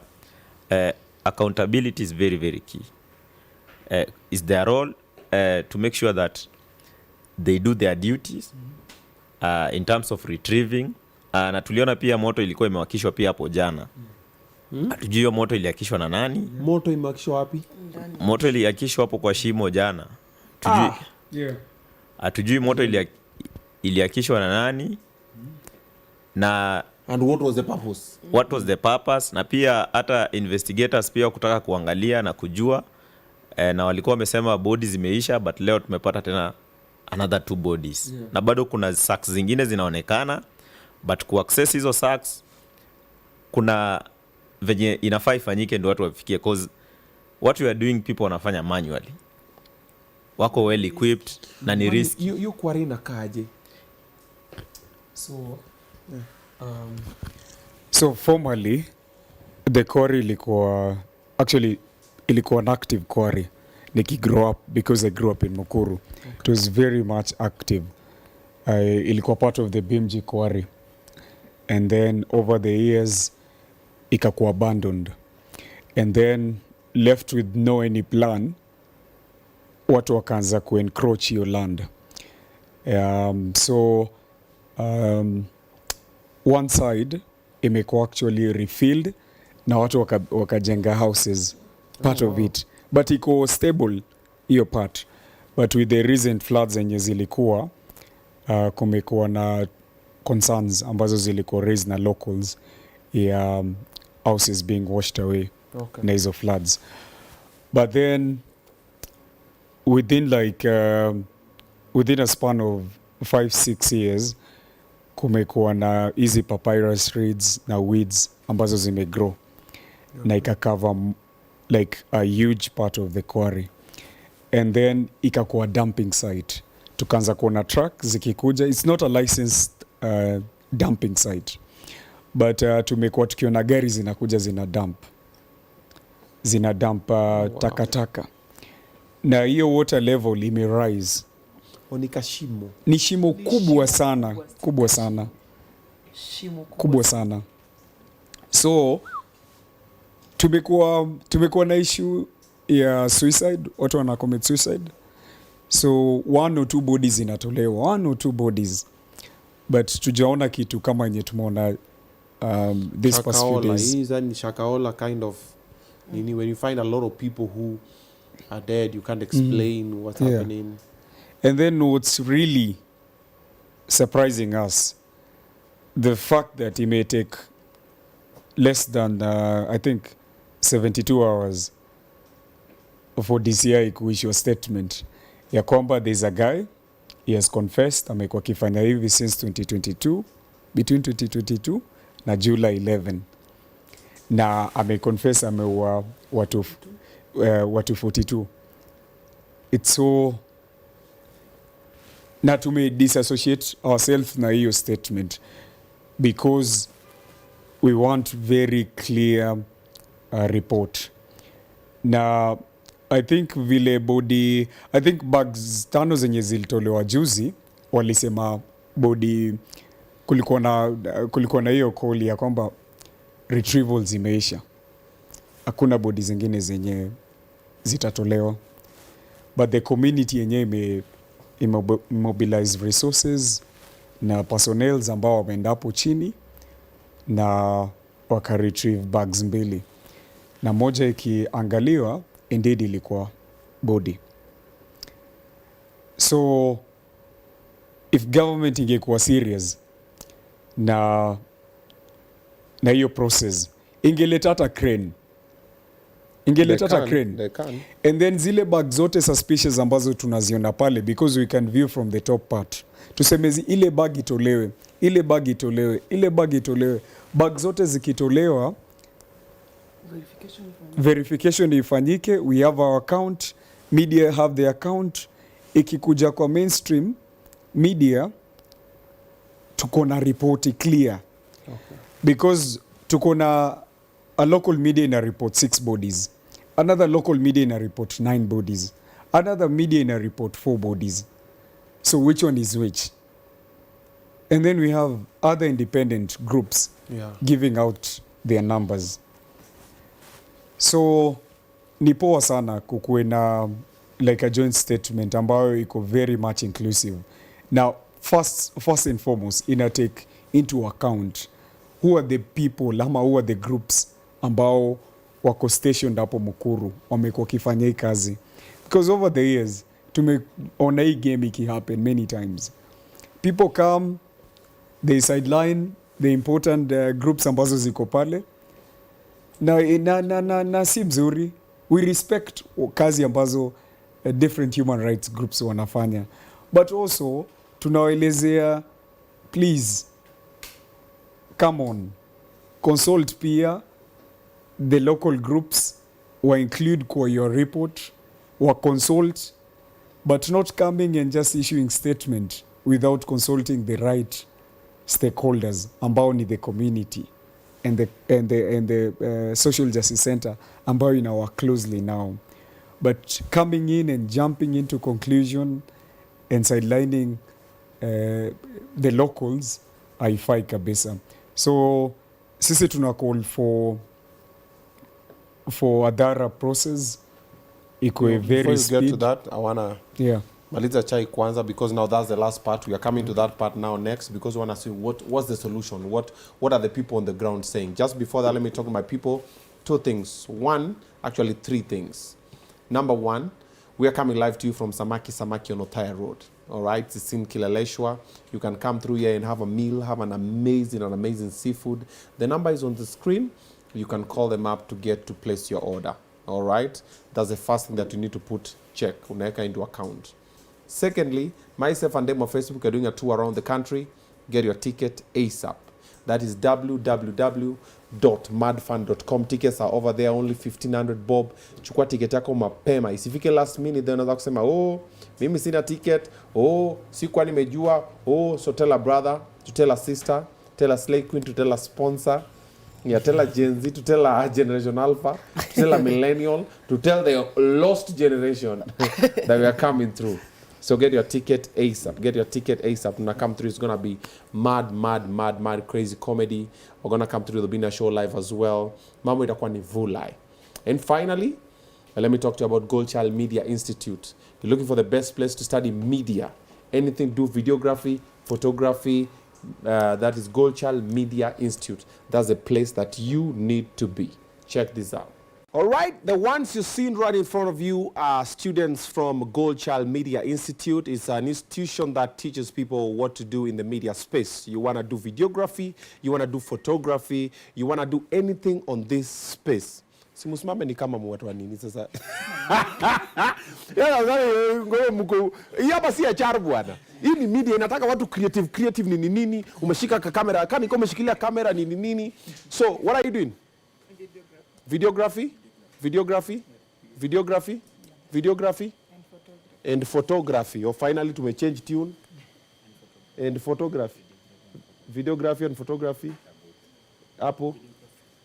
accountability is very very key. Is their role to make sure that they do their duties in terms of retrieving. Na tuliona pia moto ilikuwa imewakishwa pia hapo jana. Hatujui hiyo moto iliakishwa na nani. Moto imewakishwa wapi? Moto iliakishwa hapo kwa shimo jana. Hatujui moto iliakishwa na nani. Na and what was the purpose? What was the purpose? Na pia hata investigators pia kutaka kuangalia na kujua na walikuwa wamesema bodies zimeisha, but leo tumepata tena another 2 bodies. Na bado kuna sacks zingine zinaonekana, but ku access hizo sacks kuna venye inafaa ifanyike ndio watu wafikie, cause what you are doing people wanafanya manually, wako well equipped na ni risk. You quarry inakaaje? So formally the quarry ilikuwa an active quarry grow up, because I grew up in Mukuru. Okay. It was very much active. Ilikuwa part of the BMG quarry, and then over the years ikakuwa abandoned, and then left with no any plan, watu wakaanza encroach your land. One side imekuwa actually refilled na watu wakajenga houses part of it, but iko stable hiyo part, but with the recent floods zenye zilikuwa kumekuwa na concerns ambazo zilikuwa raised na locals ya houses being washed away na hizo floods. But then within a span of 5-6 years kumekuwa na easy papyrus reeds na weeds ambazo zimegrow na ikacover like a huge part of the quarry, and then ikakuwa dumping site. Tukaanza kuona truck zikikuja. It's not a licensed dumping site, but tumekuwa tukiona gari zinakuja zina dump takataka, na hiyo water level rise. Ni shimo kubwa sana. So tumekuwa na issue ya suicide, watu wana commit suicide. So 1 or 2 bodies inatolewa, 1 or 2 bodies, but tujaona kitu kama yenye tumeona this past few days. Is that Shakaola kind of when you find a lot of people who are dead, you can't explain what's happening. And then what's really surprising us, the fact that it may take less than I think 72 hours for DCI kuissue a statement ya kwamba there's a guy, he has confessed, amekuwa kifanya hivi since 2022, between 2022 na July 11, na ameconfess ameua watu 42. It's so, na tume disassociate ourselves na hiyo statement because we want very clear report. Na I think bags 5 zenye zilitolewa juzi walisema body, kulikuwa na hiyo call ya kwamba retrieval zimeisha, hakuna body zingine zenye zitatolewa, but the community yenyewe immobilize resources na personnel ambao wameenda hapo chini na waka retrieve bags 2, na moja ikiangaliwa indeed ilikuwa body. So if government ingekuwa serious na hiyo process, ingeleta hata crane, and then zile bag zote suspicious ambazo tunaziona pale, because we can view from the top part, tusemezi ile bag itolewe, bag zote zikitolewa, verification ifanyike, we have our account, media have their account, ikikuja kwa mainstream media tuko na report clear. Because tuko na a local media ina report 6 bodies, another local media ina report 9 bodies, another media ina report 4 bodies. So which one is which? And then we have other independent groups giving out their numbers. So ni poa sana kukuwe na like a joint statement ambayo iko very much inclusive. Now, first and foremost, ina take into account who are the people ama who are the groups ambao wako stationed hapo Mukuru wamekuwa kifanya hii kazi. Because over the years, tumeona hii game iki happen many times. People come, they sideline the important groups ambazo ziko pale. Na si mzuri. We respect kazi ambazo different human rights groups wanafanya. But also, tunawaelezea, please, come on, consult pia the local groups, wa include kwa your report, wa consult, but not coming and just issuing statement without consulting the right stakeholders ambao ni the community and the social justice center ambao ina work closely now. But coming in and jumping into conclusion and sidelining the locals haifai kabisa. So sisi tuna call for a thorough process. Iko very before you speed. get to that, I wanna maliza chai kwanza, because now that's the last part. We are coming to that part now next, because we want to see what's the solution. What are the people on the ground saying? Just before that, let me talk to my people. Two things. Actually three things. Number one, we are coming live to you from Samaki on Othaya Road. All right, it's in Kileleshwa. You can come through here and have a meal, have an amazing seafood. The number is on the screen. You can call them up to get to place your order. All right, that's the first thing that you need to check unaweka into account. Secondly, myself and them on Facebook are doing a tour around the country. Get your ticket ASAP. That is www.madfund.com. Tickets are over there, only 1,500 bob. Chukua ticket yako mapema. Isifike last minute, then unaweza kusema, mimi sina ticket. Sikuwa nimejua. So tell a brother, to tell a sister, tell a slay queen, to tell a sponsor. Yeah, tell a Gen Z, to tell a Generation Alpha, to tell a millennial, to tell the lost generation that we are coming through. So get your ticket ASAP. Get your ticket ASAP. When I come through, it's going to be mad, crazy comedy. We're going to come through the Obinna Show live as well. Mambo itakuwa ni vulai. And finally, let me talk to you about Goldchild Media Institute. You're looking for the best place to study media. Anything to do videography, photography, that is Goldchild Media Institute. That's the place that you need to be. Check this out. All right, the ones you've seen right in front of you are students from Goldchild Media Institute. It's an institution that teaches people what to do in the media space. You want to do videography, you want to do photography, you want to do anything on this space. Simusimame ni kama mwatu wa nini sasa. Hapa si HR bwana. Hii ni media, inataka watu creative nini. Umeshika kamera, kama niko umeshikilia kamera nini. So, what are you doing? Videography and photography. Or finally to change tune and photography. Videography and photography. Apple.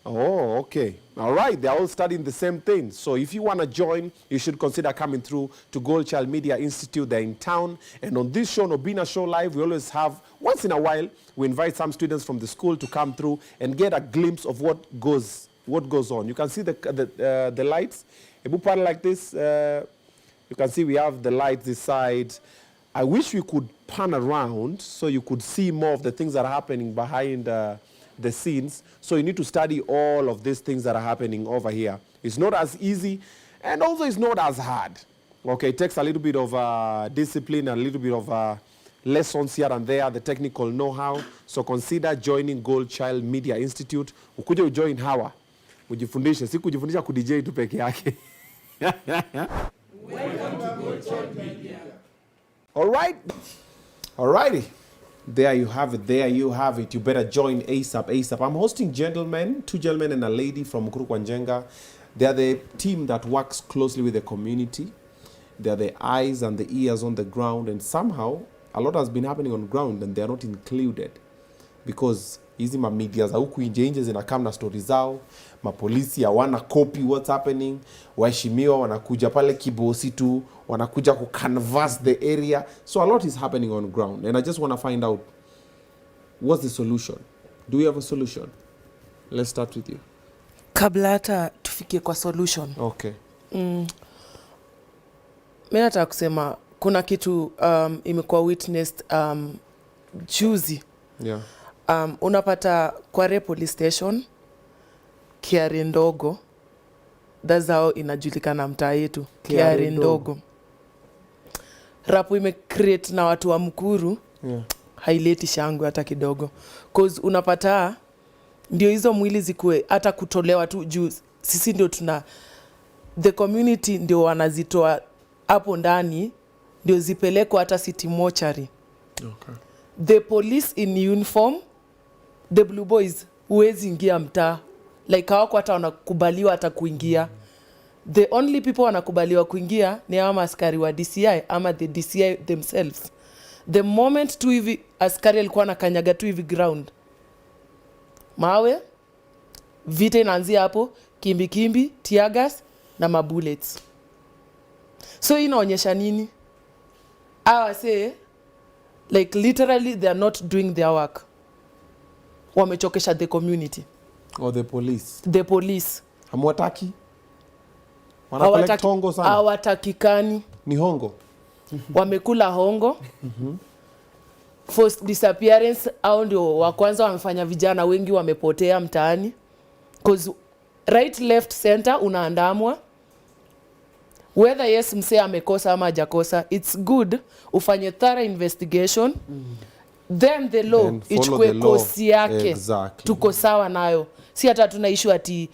Oh, okay. All right. They're all studying the same thing. So if you want to join, you should consider coming through to Goldchild Media Institute. They're in town. And on this show, Obinna Show Live, we always have, once in a while, we invite some students from the school to come through and get a glimpse of what goes on. You can see the lights. If we part like this, you can see we have the lights this side. I wish we could pan around so you could see more of the things that are happening behind the scenes. So you need to study all of these things that are happening over here. It's not as easy, and also it's not as hard. Okay, it takes a little bit of discipline, a little bit of lessons here and there, the technical know-how. So consider joining Goldchild Media Institute. Ukuje ujoin hawa. Ujifundishe, si kujifundisha ku DJ tu peke yake. Welcome to Goldchild Media. All righty. There you have it. You better join ASAP. I'm hosting two gentlemen and a lady from Mukuru Kwa Njenga. They are the team that works closely with the community. They are the eyes and the ears on the ground, and somehow a lot has been happening on ground and they are not included because hizi media za huku nje zinakam na stories zao, mapolisi hawana copy what's happening, waheshimiwa wanakuja pale kibosi tu, wanakuja ku canvas the area. So a lot is happening on ground, and I just want to find out what's the solution? Do we have a solution? Let's start with you. Kabla hata tufikie kwa solution. Okay. Mimi nataka kusema kuna kitu imekuwa witnessed juzi. Yeah. Unapata Quarry police station Kiari ndogo, that's how inajulikana mtaa yetu, Kiari ndogo. Rapo imecreate na watu wa Mukuru. Yeah. Haileti shangwe hata kidogo, cause unapata ndio hizo mwili zikuwe hata kutolewa tu juu sisi ndio the community ndio wanazitoa hapo ndani ndio zipelekwa hata city mortuary. Okay. The police in uniform, the blue boys, huwezi ingia mtaa, like hawako hata wanakubaliwa hata kuingia. The only people wanakubaliwa kuingia ni ama askari wa DCI ama the DCI themselves. The moment tu hivi askari alikuwa anakanyaga tu hivi ground, mawe, vita inaanzia hapo, kimbi, tear gas na mabullets. So inaonyesha nini? I say, like literally they are not doing their work. Wamechokesha the community. Or the police. The police. Hamwataki? Collect hongo sana. Hawatakikani. Ni hongo. Wamekula hongo. Forced disappearance, au ndio wa kwanza wamefanya vijana wengi wamepotea mtaani. Cause right, left, center unaandamwa. Whether yes msee amekosa ama hajakosa, it's good ufanye thorough investigation. Then the law ichukue kosi yake. Exactly. Tuko sawa nayo. Si hata tunaishu ati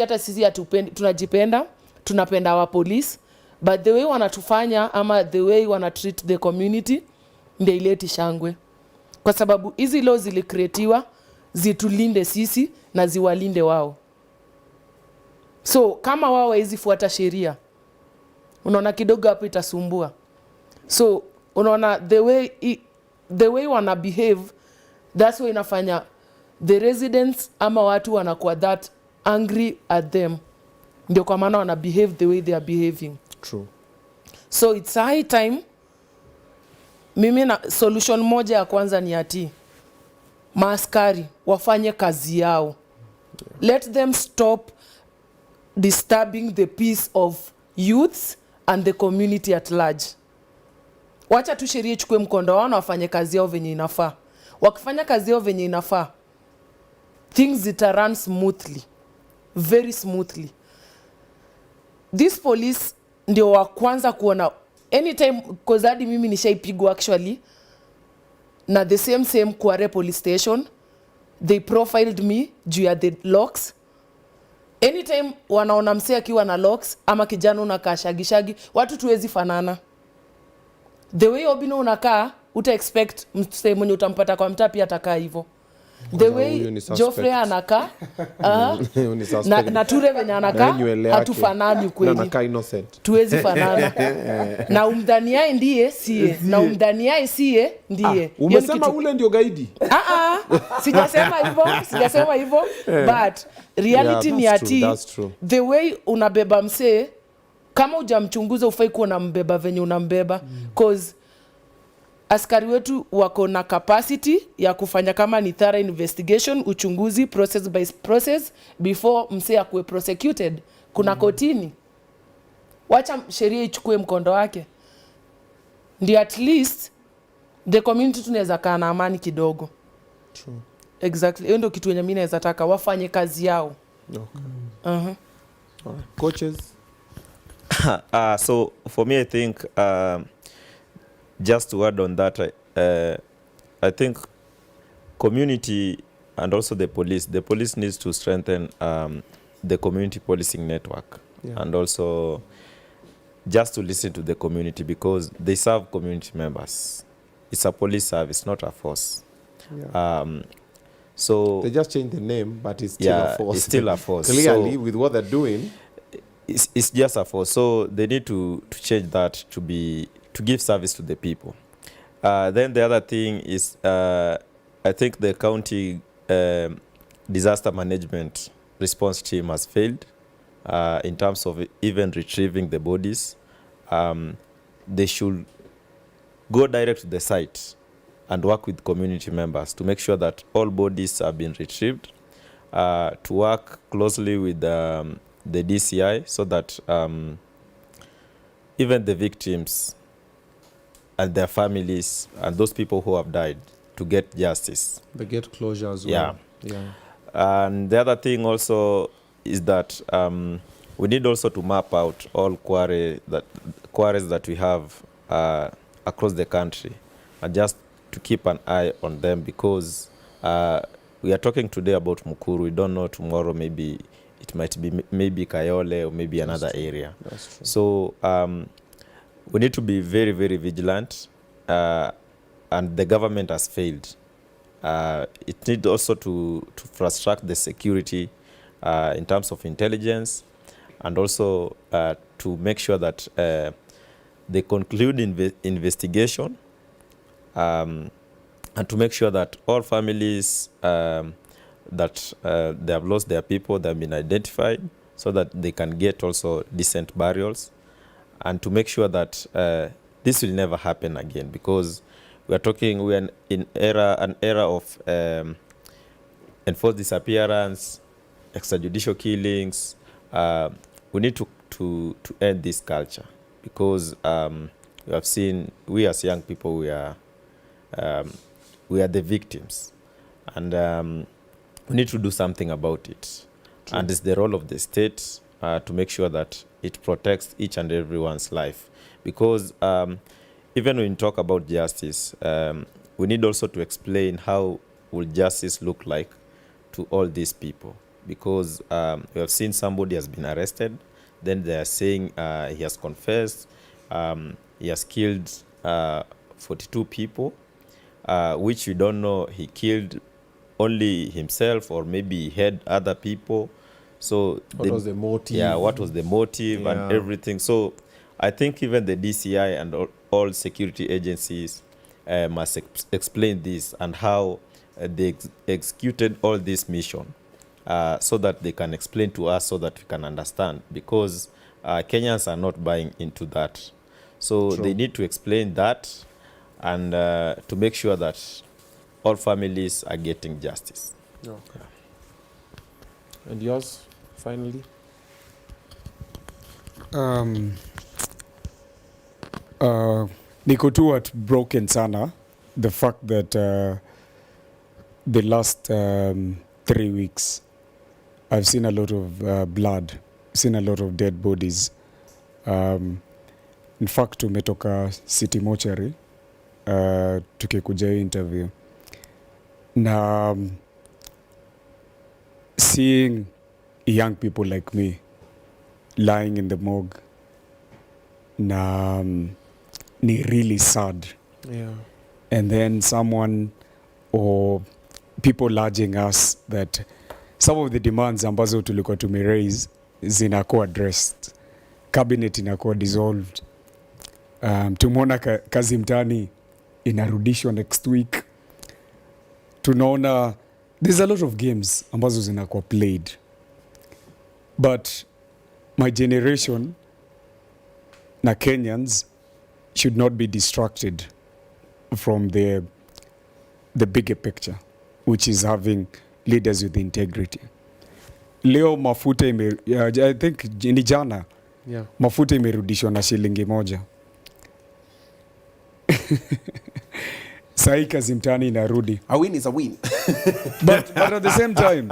hata sisi tunajipenda, tunapenda wa police, but the way wanatufanya ama the way wana treat the community ndio ileti shangwe. Kwa sababu hizi laws zilikreatiwa zitulinde sisi na ziwalinde wao. So kama wao hizi fuata sheria, unaona kidogo hapo itasumbua. So unaona the way wana behave, that's why inafanya the residents ama watu wanakuwa that angry at them. Ndio kwa maana wana behave the way they are behaving. True. So it's high time. Mimi na solution moja ya kwanza ni ati maaskari wafanye kazi yao. Let them stop disturbing the peace of youths and the community at large. Wacha tu sheria ichukue mkondo wao na wafanye kazi yao venye inafaa. Wakifanya kazi yao venye inafaa, things zita run smoothly, very smoothly. This police ndio wa kwanza kuona anytime, cause hadi mimi nishaipigwa actually na the same Quarry police station. They profiled me juu ya the locks. Anytime wanaona msee akiwa na locks ama kijana unakaa shagishagi, watu tuwezi fanana. The way Obinna unakaa, uta expect msee mwenye utampata kwa mtaa pia atakaa hivyo. The way Geoffrey anakaa, na Ture venye anakaa, hatufanani kweli. Na anakaa innocent. Tuwezi fanana. Na umdhaniaye ndiye siye. Na umdhaniaye siye ndiye. Umesema ule ndio gaidi? Sijasema hivyo. But reality ni ati the way unabeba msee, kama hujamchunguza ufai kuwa unambeba venye unambeba. Cause askari wetu wako na capacity ya kufanya kama ni thorough investigation, uchunguzi, process by process before msee akuwe prosecuted. Kuna kotini. Wacha sheria ichukue mkondo wake. Ndio at least the community tunaweza kaa na amani kidogo. True. Exactly. Hiyo ndio kitu yenye mimi naweza taka wafanye kazi yao. Okay. Alright. Coaches. So for me, I think just to add on that, I think community and also the police needs to strengthen the community policing network. Yeah. And also just to listen to the community, because they serve community members. It's a police service, not a force. Yeah. So they just changed the name, but it's still a force. It's still a force. Clearly, so, with what they're doing, it's just a force. So they need to change that to give service to the people. Then the other thing is, I think the county disaster management response team has failed in terms of even retrieving the bodies. They should go direct to the site and work with community members to make sure that all bodies have been retrieved, to work closely with the DCI so that even the victims and their families and those people who have died to get justice. They get closure as well. Yeah. And the other thing also is that we need also to map out all quarries that we have across the country, and just to keep an eye on them, because we are talking today about Mukuru. We don't know tomorrow, maybe it might be maybe Kayole or maybe another area. That's true. So we need to be very, very vigilant, and the government has failed. It needs also to fast-track the security in terms of intelligence, and also to make sure that they conclude investigation, and to make sure that all families that they have lost their people, they have been identified, so that they can get also decent burials, and to make sure that this will never happen again, because we are in an era of enforced disappearance, extrajudicial killings. We need to end this culture, because we have seen, we as young people, we are the victims, and we need to do something about it. True. And it's the role of the state to make sure that it protects each and everyone's life, because even when we talk about justice, we need also to explain how will justice look like to all these people, because we have seen somebody has been arrested, then they are saying he has confessed, he has killed 42 people, which we don't know he killed only himself, or maybe he had other people. So what was the motive? Yeah, what was the motive and everything. So I think even the DCI and all security agencies must explain this, and how they executed all this mission, so that they can explain to us, so that we can understand, because Kenyans are not buying into that. So True. They need to explain that, and to make sure that all families are getting justice. Okay. And yours, finally? Niko tu at broken sana, the fact that the last 3 weeks I've seen a lot of blood, seen a lot of dead bodies. In fact, tumetoka city mortuary tukikuja hii interview, na seeing young people like me lying in the morgue, na ni really sad. Yeah. And then someone or people urging us that some of the demands ambazo tulikuwa tumeraise zinakuwa addressed, cabinet inakuwa dissolved. Tumeona kazi mtani inarudishwa next week. Tunaona there's a lot of games ambazo zinakuwa played, but my generation na Kenyans should not be distracted from the bigger picture, which is having leaders with integrity. Leo mafuta I think ni jana, mafuta imerudishwa na shilingi moja. Sahi kazi mtani inarudi. A win is a win. but at the same time,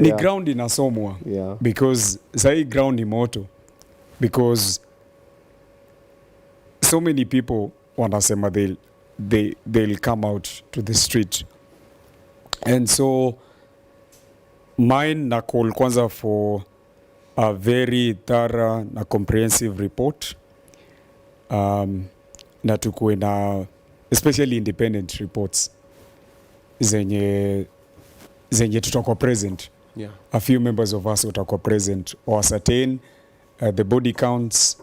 ni ground inasomwa. Yeah. Because sahi ground ni moto. Because so many people wanasema they'll come out to the street. And so mine na call kwanza for a very thorough na comprehensive report. Na tukuwe na especially independent reports zenye tutakuwa present. Yeah. A few members of us watakuwa present or ascertain the body counts,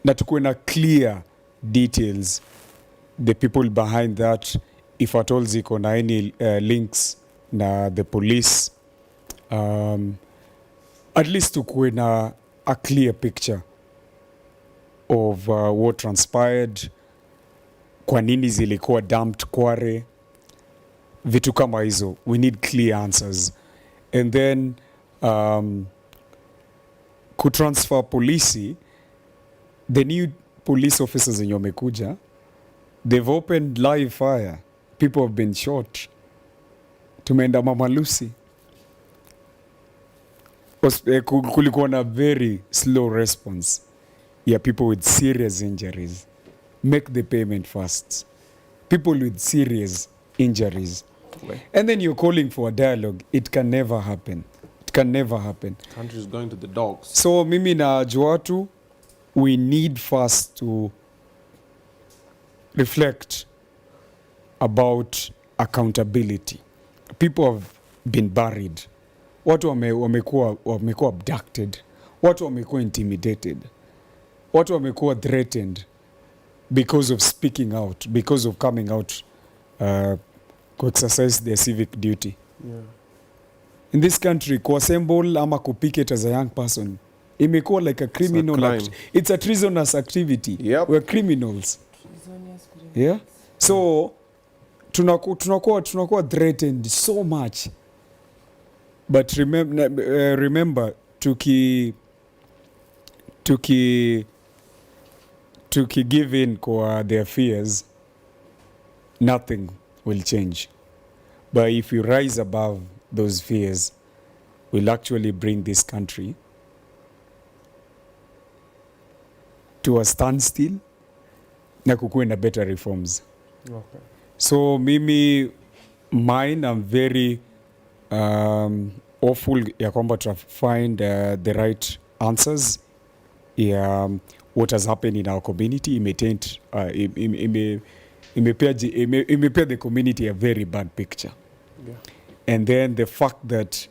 na tukuwe na clear details, the people behind that, if at all ziko na any links na the police. At least tukuwe na a clear picture of what transpired, kwa nini zilikuwa dumped quarry, vitu kama hizo. We need clear answers. And then kutransfer polisi, the new police officers wenye wamekuja, they've opened live fire, people have been shot. Tumeenda Mama Lucy, kulikuwa na very slow response ya people with serious injuries. Make the payment first. People with serious injuries. And then you're calling for a dialogue. It can never happen. It can never happen. Country is going to the dogs. So mimi na Juatu, we need first to reflect about accountability. People have been buried. Watu wamekuwa abducted. Watu wamekuwa intimidated. Watu wamekuwa threatened because of speaking out, because of coming out to exercise their civic duty. Yeah. In this country, kuassemble ama kupicket as a young person imekuwa like a criminal act. It's a treasonous activity. Yep. We're criminals. Yeah. So tunakuwa threatened so much. But remember tuki give in kwa their fears, nothing will change. But if you rise above those fears, we'll actually bring this country to a standstill na kukuwe na better reforms. Okay. So mimi, I'm very awful ya kwamba to find the right answers. What has happened in our community imepea the community a very bad picture. Yeah. And then the fact that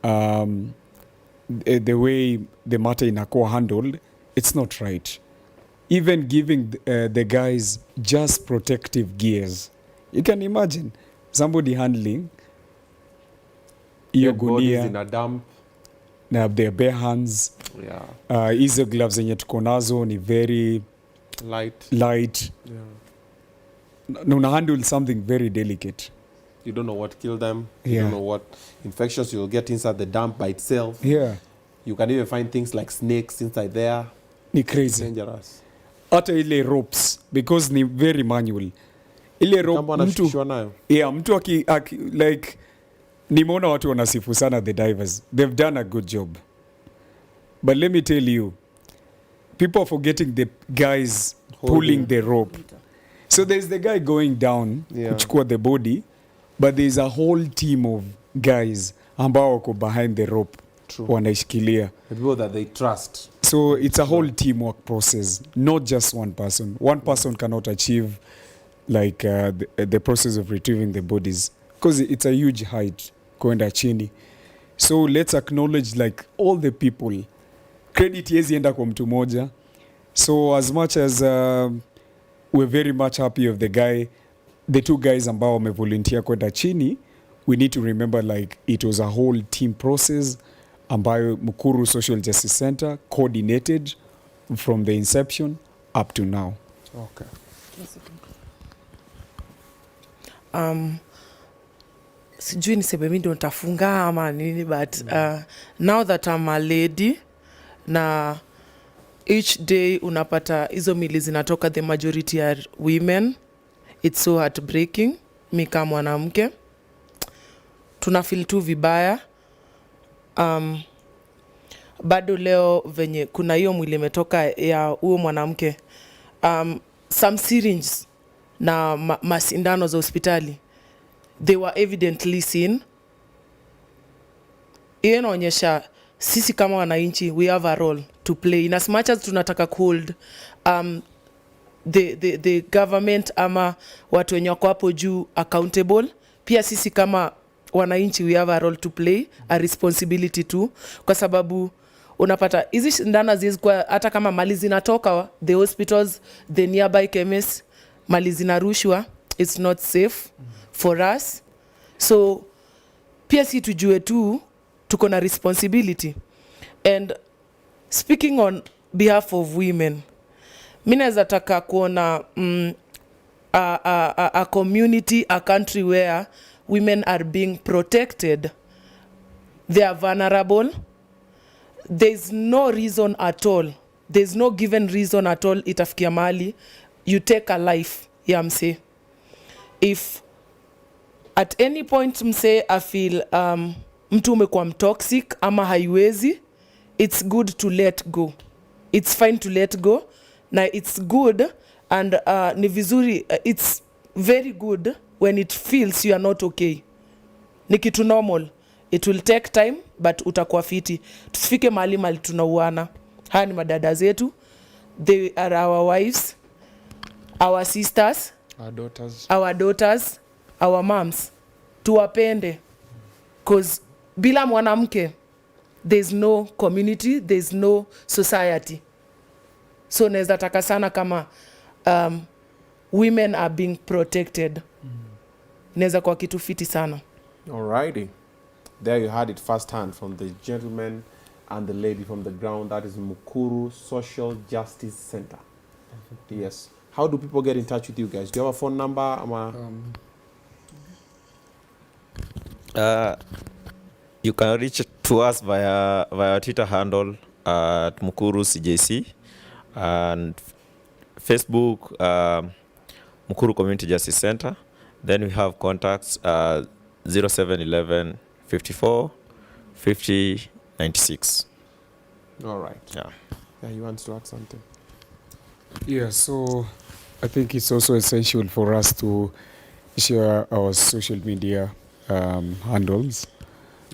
the way the matter inakuwa handled, it's not right. Even giving the guys just protective gears. You can imagine somebody handling iyo gunia in a dump. na their bare hands. Yeah. Hizo gloves zenye tuko nazo ni very light. Yeah. Na una handle something very delicate. You don't know what killed them. You Yeah. don't know what infections you'll get inside the dump by itself. Yeah. You can even find things like snakes inside there. Ni crazy. Dangerous. Hata ile ropes, because ni very manual. Ile rope Mtu nayo. Yeah, mtu like nimeona watu wanasifu sana the divers. They've done a good job. But let me tell you, people are forgetting the guys pulling the rope. So there's the guy going down, kuchukua the body, but there's a whole team of guys ambao wako behind the rope. Wanaishikilia. The people that they trust. So it's a whole teamwork process, not just one person. One person cannot achieve like the process of retrieving the bodies because it's a huge height kwenda chini. So let's acknowledge like all the people. Credit yezi enda kwa mtu moja. So as much as we're very much happy of the two guys ambao wamevolunteer kwenda chini, we need to remember like it was a whole team process ambayo Mukuru Social Justice Center coordinated from the inception up to now. Okay. Sijui niseme mimi ndo nitafunga ama nini, but now that I'm a lady na each day unapata hizo mili zinatoka, the majority are women. It's so heartbreaking. Mi kama mwanamke tuna feel tu vibaya. Bado leo venye kuna hiyo mwili imetoka ya huo mwanamke, some syringes na masindano za hospitali, they were evidently seen. Hiyo inaonyesha sisi kama wananchi we have a role to play in as much as tunataka hold the government ama watu wenye wako hapo juu accountable. Pia sisi kama wananchi we have a role to play, a responsibility too, kwa sababu unapata hizi sindano zizikuwa hata kama mali zinatoka the hospitals, the nearby chemists, mali zinarushwa, it's not safe for us. So pia si tujue tu tuko na responsibility. And speaking on behalf of women, mi naweza taka kuona a community, a country where women are being protected. They are vulnerable. There's no reason at all. There's no given reason at all itafikia mahali you take a life ya msee. If at any point msee I feel mtu umekuwa mtoxic ama haiwezi, it's good to let go. It's fine to let go. Na it's good and ni vizuri, it's very good when it feels you are not okay. Ni kitu normal. It will take time but utakuwa fiti. Tusifike mahali tunauana. Haya ni madada zetu. They are our wives, our sisters, our daughters, our moms. Tuwapende. Cause bila mwanamke there's no community, there's no society. So naweza taka sana kama women are being protected. Naweza kwa kitu fiti sana. Alrighty. There you had it firsthand from the gentleman and the lady from the ground. That is Mukuru Social Justice Center. Yes. How do people get in touch with you guys? Do you have a phone number? You can reach to us via Twitter handle at Mukuru CJC and Facebook Mukuru Community Justice Center. Then we have contacts 0711 54 50 96. All right. Yeah. Yeah, you want to add something? Yeah, so I think it's also essential for us to share our social media handles,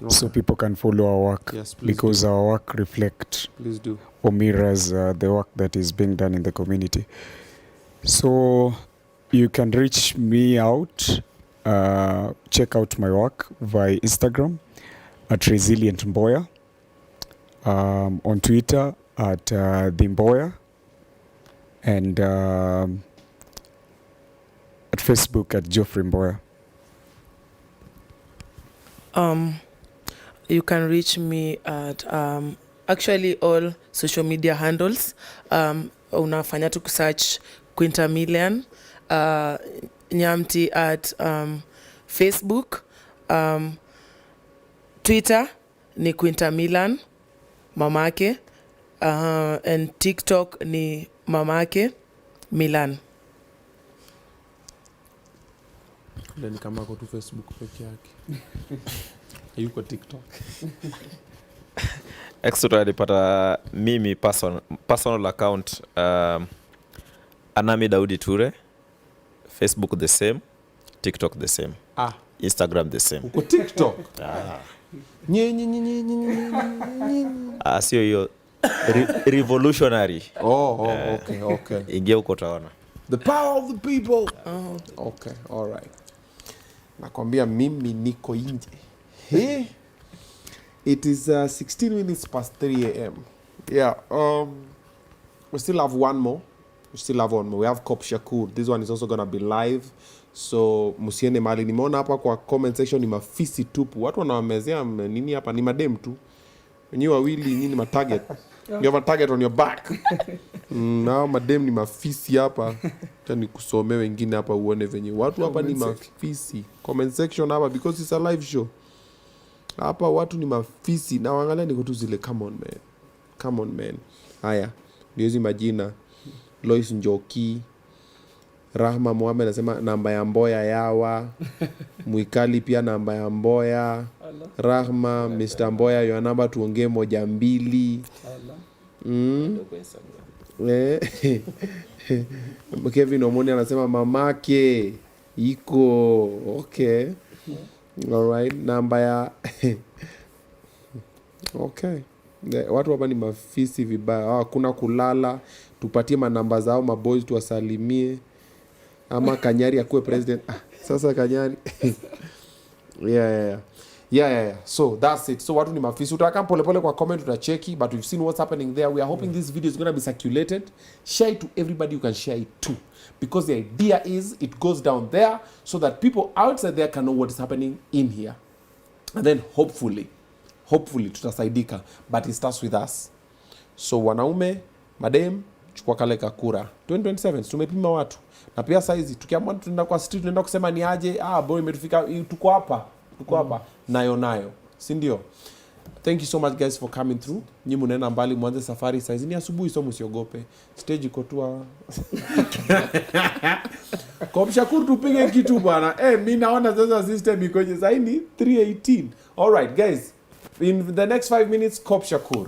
so people can follow our work. Yes, please because do. our work reflects Please do. or mirrors the work that is being done in the community. So you can reach me out, check out my work via Instagram at Resilient Mboya, on Twitter at The Mboya, and at Facebook at Geoffrey Mboya. You can reach me at actually all social media handles. Unafanya tu kusearch Quinta Million, Nyamti at Facebook, Twitter ni Quinta Milan mamake, and TikTok ni mamake Milan. Then kama ako tu Facebook peke yake. Yuko TikTok. Extra alipata mimi personal account Anami Daudi Ture, Facebook the same, TikTok the same, Instagram the same. Uko TikTok? Sio hiyo revolutionary. Okay. Ingia uko taona. The power of the people. Okay, all right. Nakwambia mimi niko nje. Hey. It is 16 minutes past 3 a.m. Yeah, we still have one more. We have Cop Shakur. This one is also going to be live. So, musiende mali. Nimeona hapa kwa comment section ni mafisi tupu. Watu wanawamezea nini hapa? Ni madem tu. Wenyewe wawili nini ma target. You have a target on your back. Now madem ni mafisi hapa. Tani kusome wengine hapa uone venye. Watu hapa ni mafisi. Comment section hapa because it's a live show. Hapa watu ni mafisi na wangalia niko tu zile come on man. Haya, ndio hizi majina. Lois Njoki, Rahma Mohamed anasema namba ya Mboya yawa. Mwikali pia namba ya Mboya. Rahma, Mr. Mboya your number tuongee 12. Kevin Omoni anasema mamake iko okay. All right, namba ya okay. Watu hapa ni mafisi vibaya. Kuna kulala, tupatie manamba zao maboys tuwasalimie. Ama Kanyari akuwe president. Sasa Kanyari. Yeah. So that's it. So watu ni mafisi. Utaka pole kwa comment utacheki, but we've seen what's happening there. We are hoping this video is going to be circulated. Share it to everybody you can share it to. Because the idea is it goes down there so that people outside there can know what is happening in here. And then hopefully tutasaidika, but it starts with us. So wanaume, madem, chukua kale kakura 2027 tumepima watu, na pia saizi tukiamua tunaenda kwa street tunaenda kusema ni aje, bro imetufika, tuko hapa nayo, si ndio? Thank you so much guys for coming through. Nyi mnaenda mbali, mwanze safari saizi ni asubuhi, so msiogope, stage iko tu. Kwa Shakur tupige kitu bwana. Mimi naona sasa system iko je, zaini 318. All right guys, in the next 5 minutes Kop Shakur.